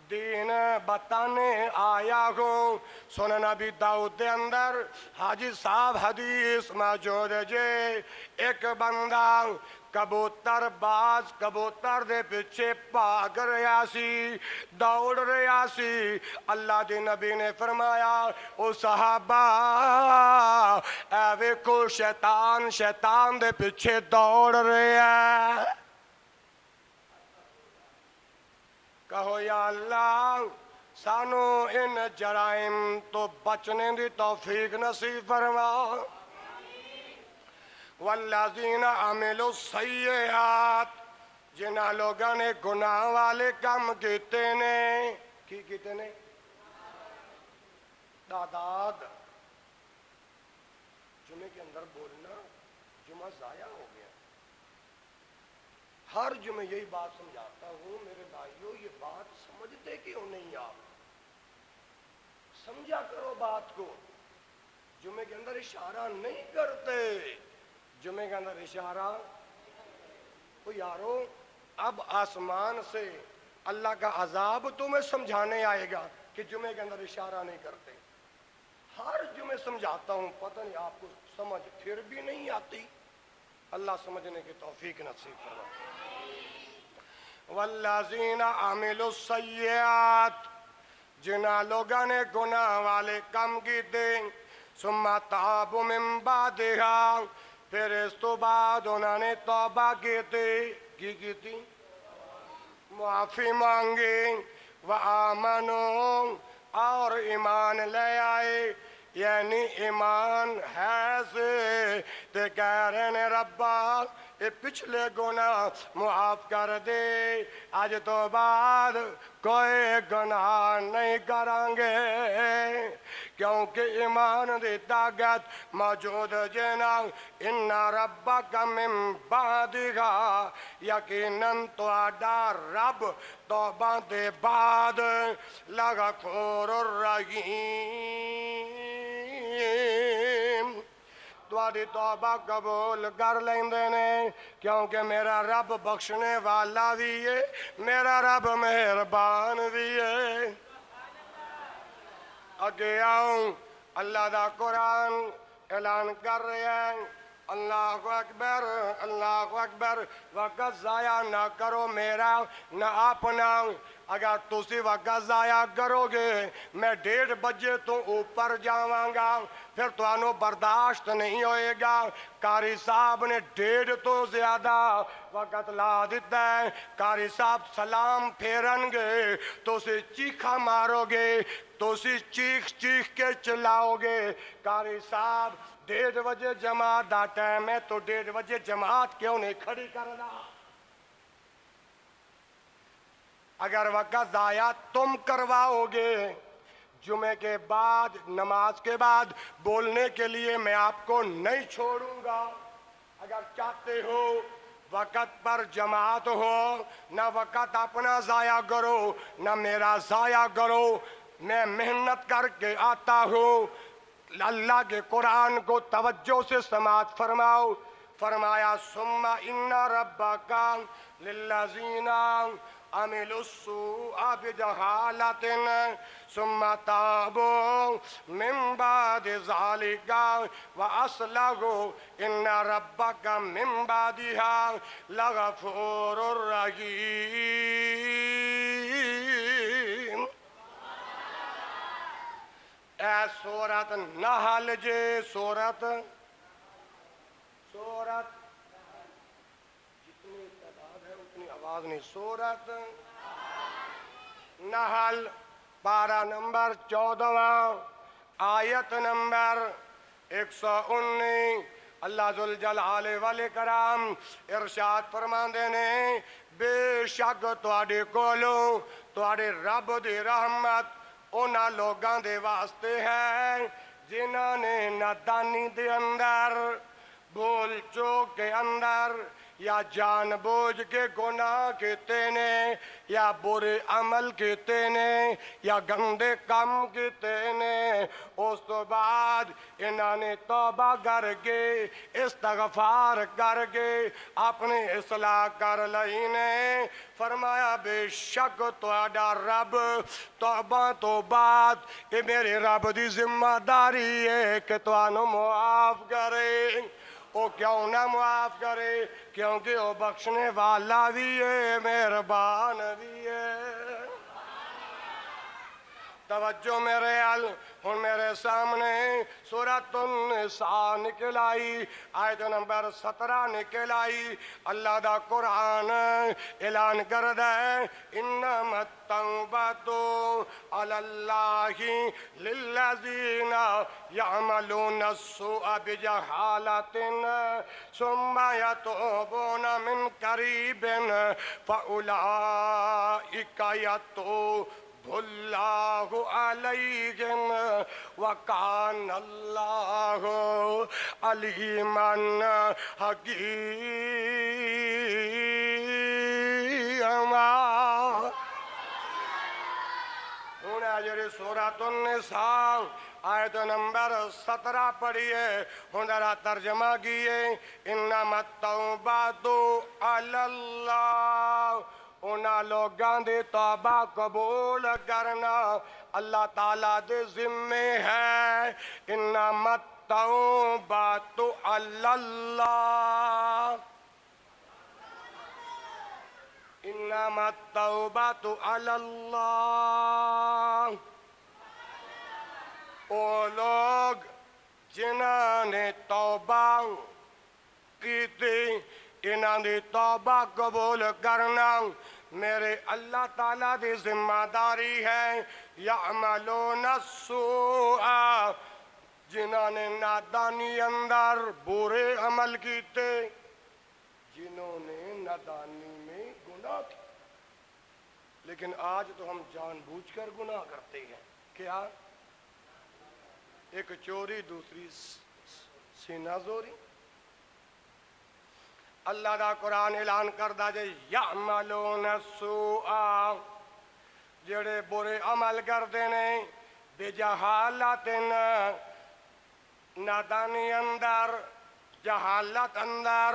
دین بتانے آیا ہوں سنن نبی داؤد دے اندر حاجی صاحب حدیث موجود جے ایک بندہ کبوتر باز کبوتر دے پیچھے بھاگ رہا سی دوڑ رہا سی اللہ دے نبی نے فرمایا او صحابہ اے ویکھو شیطان دے پیچھے دوڑ رہا کہو یا اللہ سانو ان جرائم تو بچنے دی توفیق نصیب فرما والذین عملوا السیئات جنہ لوگوں نے گناہ والے کام کیتے نے کی کیتے نے تعداد جمعے کے اندر بولنا جمعہ ضائع ہو گیا. ہر جمعے یہی بات سمجھاتا ہوں میرے بھائیوں، یہ بات سمجھتے کیوں نہیں آپ؟ سمجھا کرو بات کو. جمعے کے اندر اشارہ نہیں کرتے، جمعے کے اندر اشارہ. تو یارو اب آسمان سے اللہ کا عذاب تمہیں سمجھانے آئے گا کہ جمعے کے اندر اشارہ نہیں کرتے. ہر جمعے سمجھاتا ہوں، پتہ نہیں آپ کو سمجھ پھر بھی نہیں آتی. اللہ سمجھنے کی توفیق نصیب فرمائے. والذین عملوا السیئات، جنہاں لوگوں نے گناہ والے کام کیتے، ثم تابوا من بعدها، پھر اس تو بعد انہوں نے توبہ کی تھی، معافی مانگی، وآمنوا، اور ایمان لے آئے. یعنی ایمان ہے سے تے کہہ رہے ہیں ربا یہ پچھلے گناہ معاف کر دے، آج تو بعد کوئی گناہ نہیں کریں گے، کیونکہ ایمان دی طاقت موجود جنا. ان ربک من بعدها، یقیناً تہاڈا رب توبہ دے بعد لغفور الرحیم، تہاڈی توبہ قبول کر لیندے نے، کیونکہ میرا رب بخشنے والا بھی ہے، میرا رب مہربان بھی ہے. اگے آؤں اللہ دا قرآن اعلان کر رہے ہیں، اللہ اکبر اللہ اکبر. وقت ضائع نہ کرو میرا نہ اپنا. اگر تسی وقت ضائع کرو گے میں 1:30 بجے تو اوپر جاواں گا، پھر تو برداشت نہیں ہوئے گا. قاری صاحب نے 1:30 تو زیادہ وقت لا دیتا ہے. قاری صاحب سلام پھیرن گے تو اسے چیخا مارو گے، تو اسے چیخ کے چلاؤ گے. قاری صاحب 1:30 بجے جماعت دا ٹائم ہے تو 1:30 بجے جماعت کیوں نہیں کھڑی کرنا؟ اگر وقت ضائع تم کرواؤ گے، جمعے کے بعد نماز کے بعد بولنے کے لیے میں آپ کو نہیں چھوڑوں گا. اگر چاہتے ہو وقت پر جماعت ہو، نہ وقت اپنا ضائع کرو نہ میرا ضائع کرو. میں محنت کر کے آتا ہوں. اللہ کے قرآن کو توجہ سے سماعت فرماؤ. فرمایا ثم ان ربک للذین عملوا السوء بجہالۃ ثم تابوا من بعد ذلك واصلحوا ان ربک من بعدها لغفور رحیم. اے سورت نحل جے سورت جتنی تعداد ہے اتنی آواز نہیں. سورت نحل پارہ نمبر 14 آیت نمبر 119. اللہ ذوالجلال والاکرام ارشاد فرماندے نے بے شک تواڈے کولوں تواڈے رب دی رحمت انہاں لوگاں دے واسطے ہے جنہاں نے نادانی دے اندر، بھول چوک کے اندر یا جان بوجھ کے گناہ کیتے نے، یا برے عمل کیتے نے، یا گندے کام کیتے نے. اس تو بعد انہوں نے توبہ کر کے استغفار کر کے اپنے اصلاح کر لئی نے. فرمایا بے شک تہاڈا رب توبہ تو بعد یہ میرے رب دی ذمہ داری ہے کہ تانوں معاف کرے. وہ کیوں نہ معاف کرے؟ کیونکہ وہ بخشنے والا بھی ہے، مہربان بھی ہے. توجہ میرے ال ہن میرے سامنے سورۃ النساء نکل آئی، آیت نمبر 17 نکل آئی. اللہ دا قرآن اعلان کردہ ہے انما التوبۃ علی اللہ للذین یعملون السوء بجہالۃ ثم یتوبون من قریب فاولئک یتوبون اللہ علیہم وکان اللہ علیما حکیما۔ ہوں جی سورۃ النساء آیت نمبر 17 پڑھیے، ہوں ذرا ترجمہ کیے۔ انما التوبۃ علی اللہ، انہاں لوگاں دی توبہ قبول کرنا اللہ تعالیٰ دے ذمے ہے۔ انما التوبۃ علی اللہ، انما التوبۃ علی اللہ، وہ لوگ جنہاں نے توبہ کی تھی، انہاں دی توبہ قبول کرنا میرے اللہ تعالیٰ دی ذمہ داری ہے۔ یعملون السوء، جنہاں نے نادانی اندر برے عمل کیتے، جنہوں نے نادانی میں گناہ کی۔ لیکن آج تو ہم جان بوجھ کر گناہ کرتے ہیں۔ کیا؟ ایک چوری، دوسری سینہ زوری۔ اللہ دا قرآن اعلان کردہ جے یعملون السوء، جڑے برے عمل کردے نے بجہالت، نادانی اندر، جہالت اندر،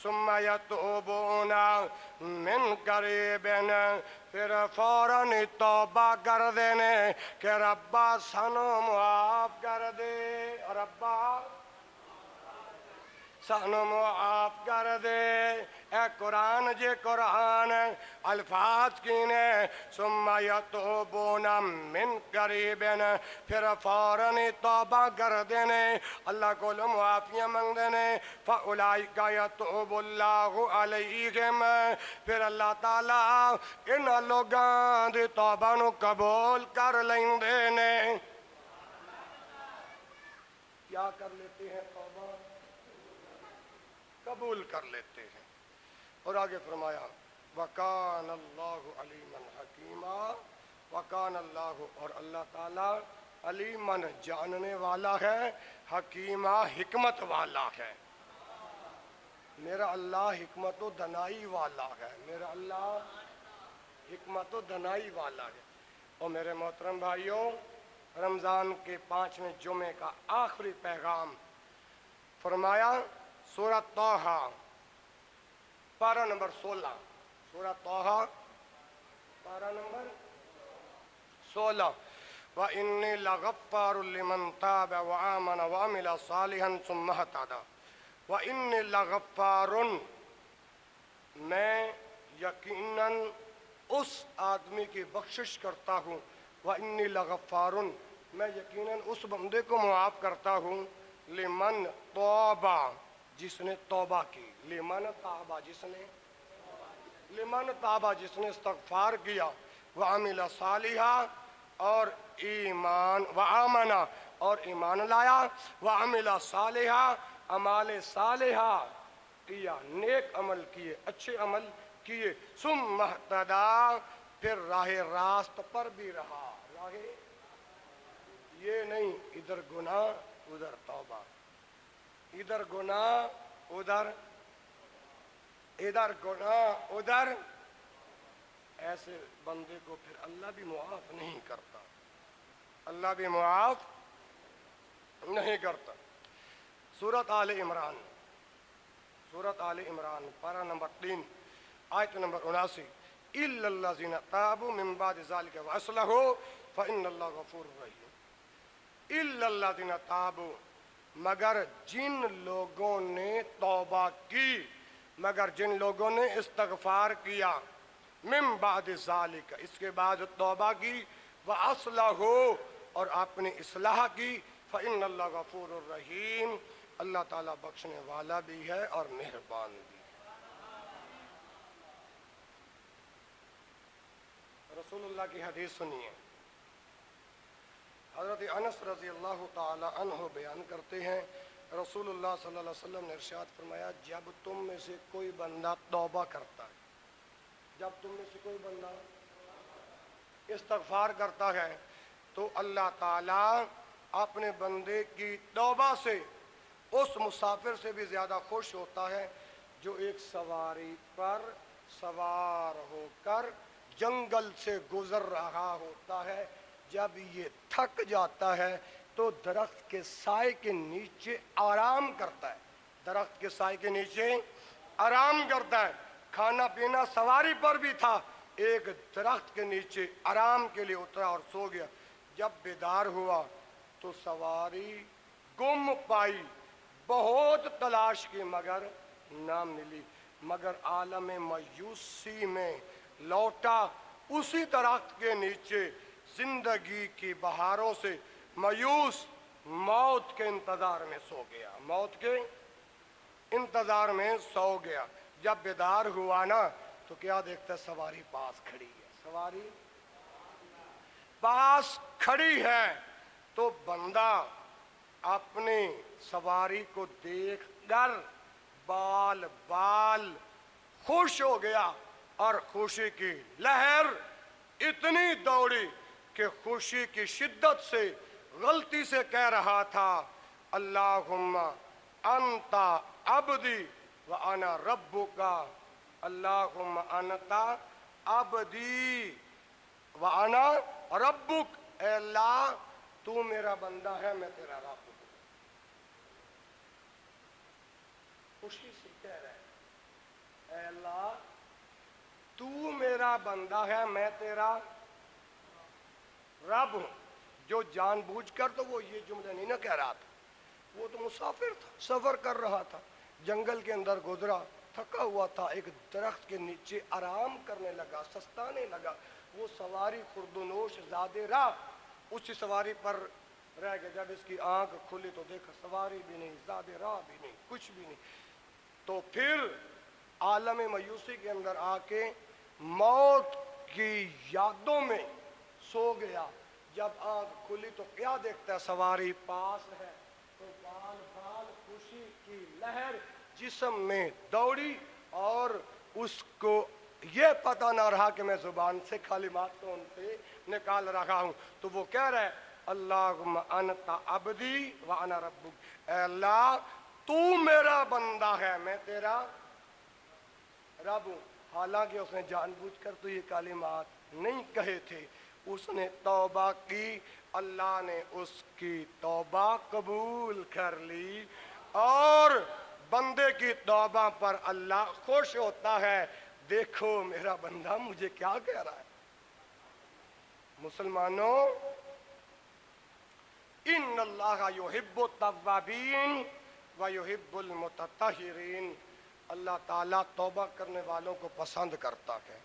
ثم یتوبون من قریب، پھر فوراً توبہ کر دینے کہ ربا سانو معاف کر دے، ربا سانو معاف کر دے۔ اے قرآن جے قرآن الفاظ کینے، ثم یتوبون من قریب، پھر فوراً توبہ کر دینے، اللہ کو معافیاں منگ دینے۔ فَأُولَئِكَ يَتُوبُ اللَّهُ عَلَيْهِمْ، پھر اللہ تعالیٰ ان لوگاں دی توبہ نو قبول کر لیں دینے۔ کیا کر لیتے ہیں؟ توبہ قبول کر لیتے ہیں۔ اور آگے فرمایا وَكَانَ اللَّهُ عَلِيمًا حَكِيمًا، وَكَانَ اللَّهُ، اور اللہ تعالیٰ علیمًا جاننے والا ہے، حکیمہ حکمت والا ہے۔ میرا اللہ حکمت و دنائی والا ہے، میرا اللہ حکمت و دنائی والا ہے۔ اور میرے محترم بھائیوں، رمضان کے 5ویں جمعے کا آخری پیغام فرمایا سورۃ طٰہٰ پارہ نمبر 16، سورۃ طٰہٰ پارہ نمبر 16، وَإِنِّي لَغَفَّارٌ لِمَن تَابَ وَآمَنَ وَعَمِلَ صَالِحًا ثُمَّ اهْتَدَىٰ۔ وَإِنِّي لَغَفَّارٌ، میں یقیناً اس آدمی کی بخشش کرتا ہوں، وَإِنِّي لَغَفَّارٌ، میں یقیناً اس بندے کو معاف کرتا ہوں، لمن توبہ، جس نے توبہ کی، لمن توبہ، لمن توبہ، جس نے استغفار کیا، وعمل صالحا، اور ایمان، وآمنا، اور ایمان لایا، وعمل صالحا، اعمال صالحہ کیا، نیک عمل کیے، اچھے عمل کیے، ثم اہتدیٰ، پھر راہ راست پر بھی رہا۔ راہ یہ نہیں ادھر گناہ ادھر توبہ، ادھر گناہ ادھر گناہ ادھر، ایسے بندے کو پھر اللہ بھی معاف نہیں کرتا، اللہ بھی معاف نہیں کرتا۔ سورۃ آل عمران، سورۃ آل عمران پارہ نمبر 3 آیت نمبر 79، إِلَّا الَّذِينَ تَابُوا مِن بَعْدِ ذَلِكَ وَأَصْلَحُوا فَإِنَّ اللَّهَ غَفُورٌ رَحِيمٌ۔ إِلَّا الَّذِينَ تَابُوا، مگر جن لوگوں نے توبہ کی، مگر جن لوگوں نے استغفار کیا، من بعد ذالک، اس کے بعد توبہ کی، وَأَصْلَحُوا، اور آپ نے اصلاح کی، فَإِنَّ اللَّهَ غَفُورٌ رَحِيمٌ، اللہ تعالیٰ بخشنے والا بھی ہے اور مہربان بھی ہے۔ رسول اللہ کی حدیث سنیے، حضرت انس رضی اللہ تعالی عنہ بیان کرتے ہیں، رسول اللہ صلی اللہ علیہ وسلم نے ارشاد فرمایا، جب تم میں سے کوئی بندہ توبہ کرتا ہے، جب تم میں سے کوئی بندہ استغفار کرتا ہے تو اللہ تعالیٰ اپنے بندے کی توبہ سے اس مسافر سے بھی زیادہ خوش ہوتا ہے جو ایک سواری پر سوار ہو کر جنگل سے گزر رہا ہوتا ہے. جب یہ تھک جاتا ہے تو درخت کے سائے کے نیچے آرام کرتا ہے. درخت کے سائے کے نیچے آرام کرتا ہے. کھانا پینا سواری پر بھی تھا, ایک درخت کے نیچے آرام کے لیے اترا اور سو گیا. جب بیدار ہوا تو سواری گم پائی, بہت تلاش کی مگر نہ ملی, مگر عالم مایوسی میں لوٹا اسی درخت کے نیچے زندگی کی بہاروں سے مایوس موت کے انتظار میں سو گیا. موت کے انتظار میں سو گیا. جب بیدار ہوا نا تو کیا دیکھتا ہے, سواری پاس کھڑی ہے. سواری پاس کھڑی ہے تو بندہ اپنی سواری کو دیکھ کر بال بال خوش ہو گیا, اور خوشی کی لہر اتنی دوڑی کہ خوشی کی شدت سے غلطی سے کہہ رہا تھا اللہم انت عبدی وانا ربک, اللہم انت عبدی وانا ربک, اے اللہ تو میرا بندہ ہے میں تیرا رب ہوں. خوشی سے کہہ رہے ہیں اے اللہ تو میرا بندہ ہے میں تیرا رب ہوں. جو جان بوجھ کر تو وہ یہ جملہ نہیں نہ کہہ رہا تھا, وہ تو مسافر تھا, سفر کر رہا تھا, جنگل کے اندر گزرا, تھکا ہوا تھا, ایک درخت کے نیچے آرام کرنے لگا, سستانے لگا. وہ سواری خردنوش زادے راہ اسی سواری پر رہ گیا. جب اس کی آنکھ کھلی تو دیکھا سواری بھی نہیں, زادے راہ بھی نہیں, کچھ بھی نہیں. تو پھر عالم مایوسی کے اندر آ کے موت کی یادوں میں سو گیا. جب آنکھ کھلی تو کیا دیکھتا ہے, سواری پاس ہے. تو بال بال خوشی کی لہر جسم میں دوڑی, اور اس کو یہ پتہ نہ رہا کہ میں زبان سے کلمات تو ان سے نکال رہا ہوں. تو وہ کہہ رہا ہے اللہم انت عبدی وانا ربک, اے اللہ تو میرا بندہ ہے میں تیرا رب ہوں. حالانکہ اس نے جان بوجھ کر تو یہ کلمات نہیں کہے تھے, اس نے توبہ کی, اللہ نے اس کی توبہ قبول کر لی, اور بندے کی توبہ پر اللہ خوش ہوتا ہے. دیکھو میرا بندہ مجھے کیا کہہ رہا ہے. مسلمانوں, ان اللہ یحب التوابین ویحب المتطہرین, اللہ تعالیٰ توبہ کرنے والوں کو پسند کرتا ہے.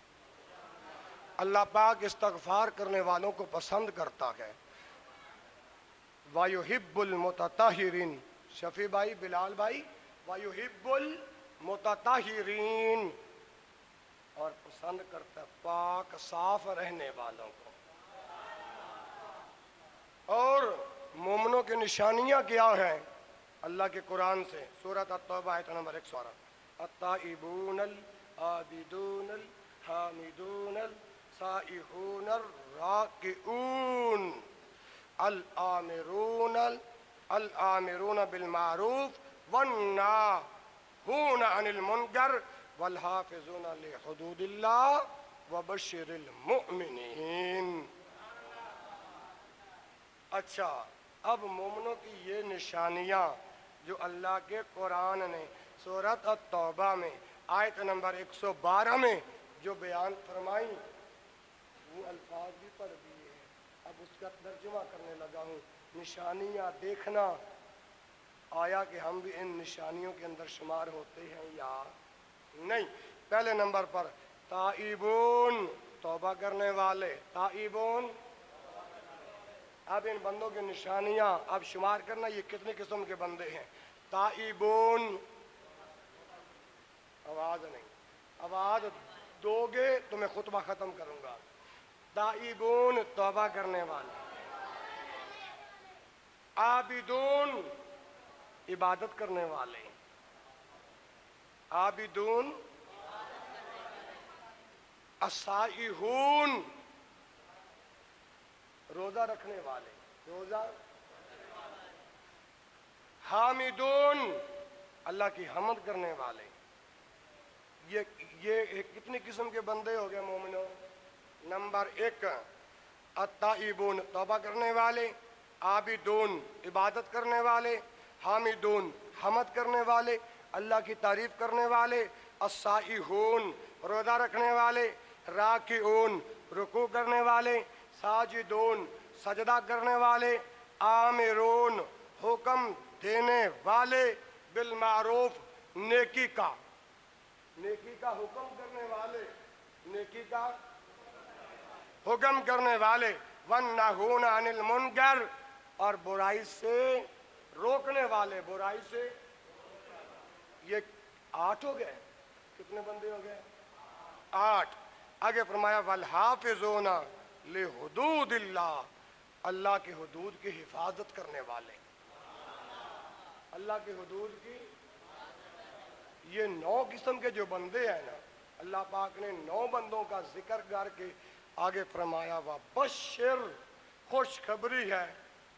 اللہ پاک استغفار کرنے والوں کو پسند کرتا ہے. ویحب المتطہرین, شفیع بھائی, بلال بھائی, ویحب المتطہرین, اور پسند کرتا ہے پاک صاف رہنے والوں کو. اور مومنوں کی نشانیاں کیا ہیں اللہ کے قرآن سے؟ سورۃ التوبہ آیت نمبر 118, التائبون العابدون الحامدون السائحون الراکعون الآمرون بالمعروف والناہون عن المنکر والحافظون لحدود اللہ وبشر المؤمنین. اچھا, اب مومنوں کی یہ نشانیاں جو اللہ کے قرآن نے سورۃ التوبہ میں آیت نمبر 112 میں جو بیان فرمائی, وہ الفاظ بھی پڑھ دیے ہیں. اب اس کا ترجمہ کرنے لگا ہوں. نشانیاں دیکھنا, آیا کہ ہم بھی ان نشانیوں کے اندر شمار ہوتے ہیں یا نہیں. پہلے نمبر پر تائبون, توبہ کرنے والے, تائبون. اب ان بندوں کی نشانیاں اب شمار کرنا, یہ کتنے قسم کے بندے ہیں. تائبون, آواز نہیں, آواز دو گے تو میں خطبہ ختم کروں گا. تائبون توبہ کرنے والے, عابدون عبادت کرنے والے, عابدون, السائحون روزہ رکھنے والے، روزہ حامدون اللہ کی حمد کرنے والے۔ یہ کتنی قسم کے بندے ہو گئے مومنوں؟ نمبر 1 التائبون توبہ کرنے والے، عابدون عبادت کرنے والے، حامدون حمد کرنے والے، اللہ کی تعریف کرنے والے، السائحون روزہ رکھنے والے، راکعون رکوع کرنے والے، ساجدون سجدہ کرنے والے، آمرون حکم دینے والے، بالمعروف نیکی کا حکم کرنے والے، نیکی کا حکم کرنے والے، والنہون عن المنکر اور برائی سے روکنے والے، برائی سے۔ یہ 8 ہو گئے، کتنے بندے ہو گئے؟ 8۔ آگے فرمایا والحافظون لحدود اللہ اللہ کی حدود کی حفاظت کرنے والے، اللہ کی حدود کی۔ یہ 9 قسم کے جو بندے ہیں نا، اللہ پاک نے 9 بندوں کا ذکر کر کے آگے فرمایا وَبَشِّرْ خوشخبری ہے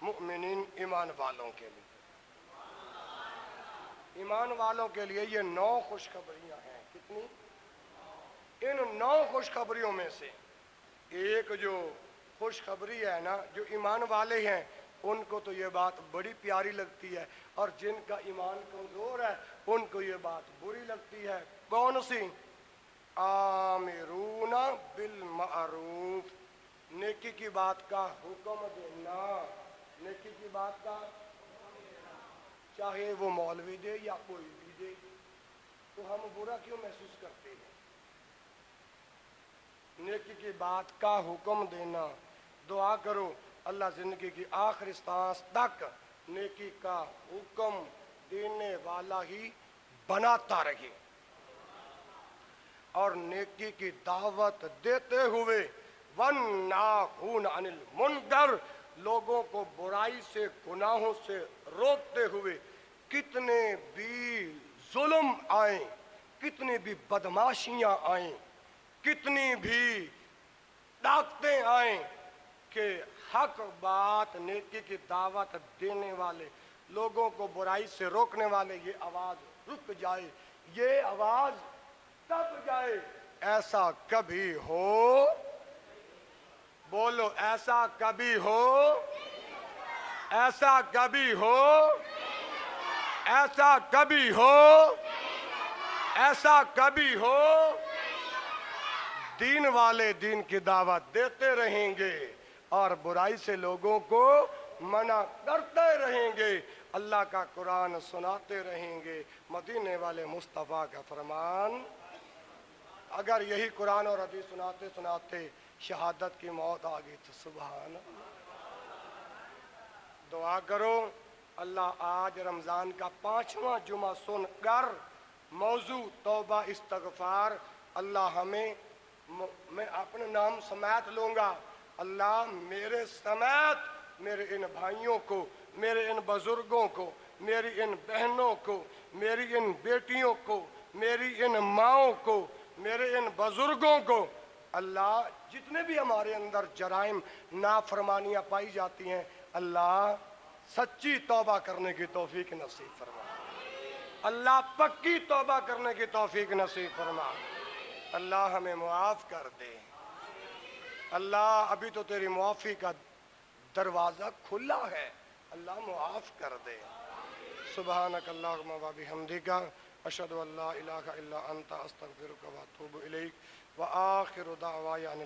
مؤمنین ایمان والوں کے لیے، ایمان والوں کے لیے یہ 9 خوشخبریاں ہیں۔ کتنی؟ ان 9 خوشخبریوں میں سے ایک جو خوشخبری ہے نا، جو ایمان والے ہیں ان کو تو یہ بات بڑی پیاری لگتی ہے، اور جن کا ایمان کمزور ہے ان کو یہ بات بری لگتی ہے۔ کون سی؟ آمرون بالمعروف نیکی کی بات کا حکم دینا، نیکی کی بات کا، چاہے وہ مولوی دے یا کوئی بھی دے، تو ہم برا کیوں محسوس کرتے ہیں؟ نیکی کی بات کا حکم دینا۔ دعا کرو اللہ زندگی کی آخری سانس تک نیکی کا حکم دینے والا ہی بناتا رہے، اور نیکی کی دعوت دیتے ہوئے وَالنَّاهُونَ عَنِ الْمُنکَرِ لوگوں کو برائی سے گناہوں سے روکتے ہوئے، کتنے بھی ظلم آئیں، کتنی بھی بدماشیاں آئیں، کتنی بھی طاقتیں آئیں، کہ حق بات نیکی کی دعوت دینے والے لوگوں کو برائی سے روکنے والے یہ آواز رک جائے۔ یہ آواز کب جائے؟ ایسا کبھی ہو، بولو ایسا کبھی ہو، ایسا کبھی ہو، ایسا کبھی ہو، ایسا کبھی ہو۔ دین والے دین کی دعوت دیتے رہیں گے اور برائی سے لوگوں کو منع کرتے رہیں گے، اللہ کا قرآن سناتے رہیں گے، مدینے والے مصطفیٰ کا فرمان۔ اگر یہی قرآن اور حدیث سناتے سناتے شہادت کی موت آ گئی تو سبحان اللہ۔ دعا کرو اللہ آج رمضان کا 5واں جمعہ سن کر موضوع توبہ استغفار، اللہ ہمیں، میں اپنے نام سمیت لوں گا، اللہ میرے سمیت میرے ان بھائیوں کو، میرے ان بزرگوں کو، میری ان بہنوں کو، میری ان بیٹیوں کو، میری ان ماؤں کو، میرے ان بزرگوں کو، اللہ جتنے بھی ہمارے اندر جرائم نافرمانیاں پائی جاتی ہیں، اللہ سچی توبہ کرنے کی توفیق نصیب فرما، اللہ پکی توبہ کرنے کی توفیق نصیب فرما، اللہ ہمیں معاف کر دے، اللہ ابھی تو تیری معافی کا دروازہ کھلا ہے، اللہ معاف کر دے۔ سبحانک اللہم و بحمدک اشہد ان لا الہ الا انت استغفرک و اتوب الیک وآخر دعوانا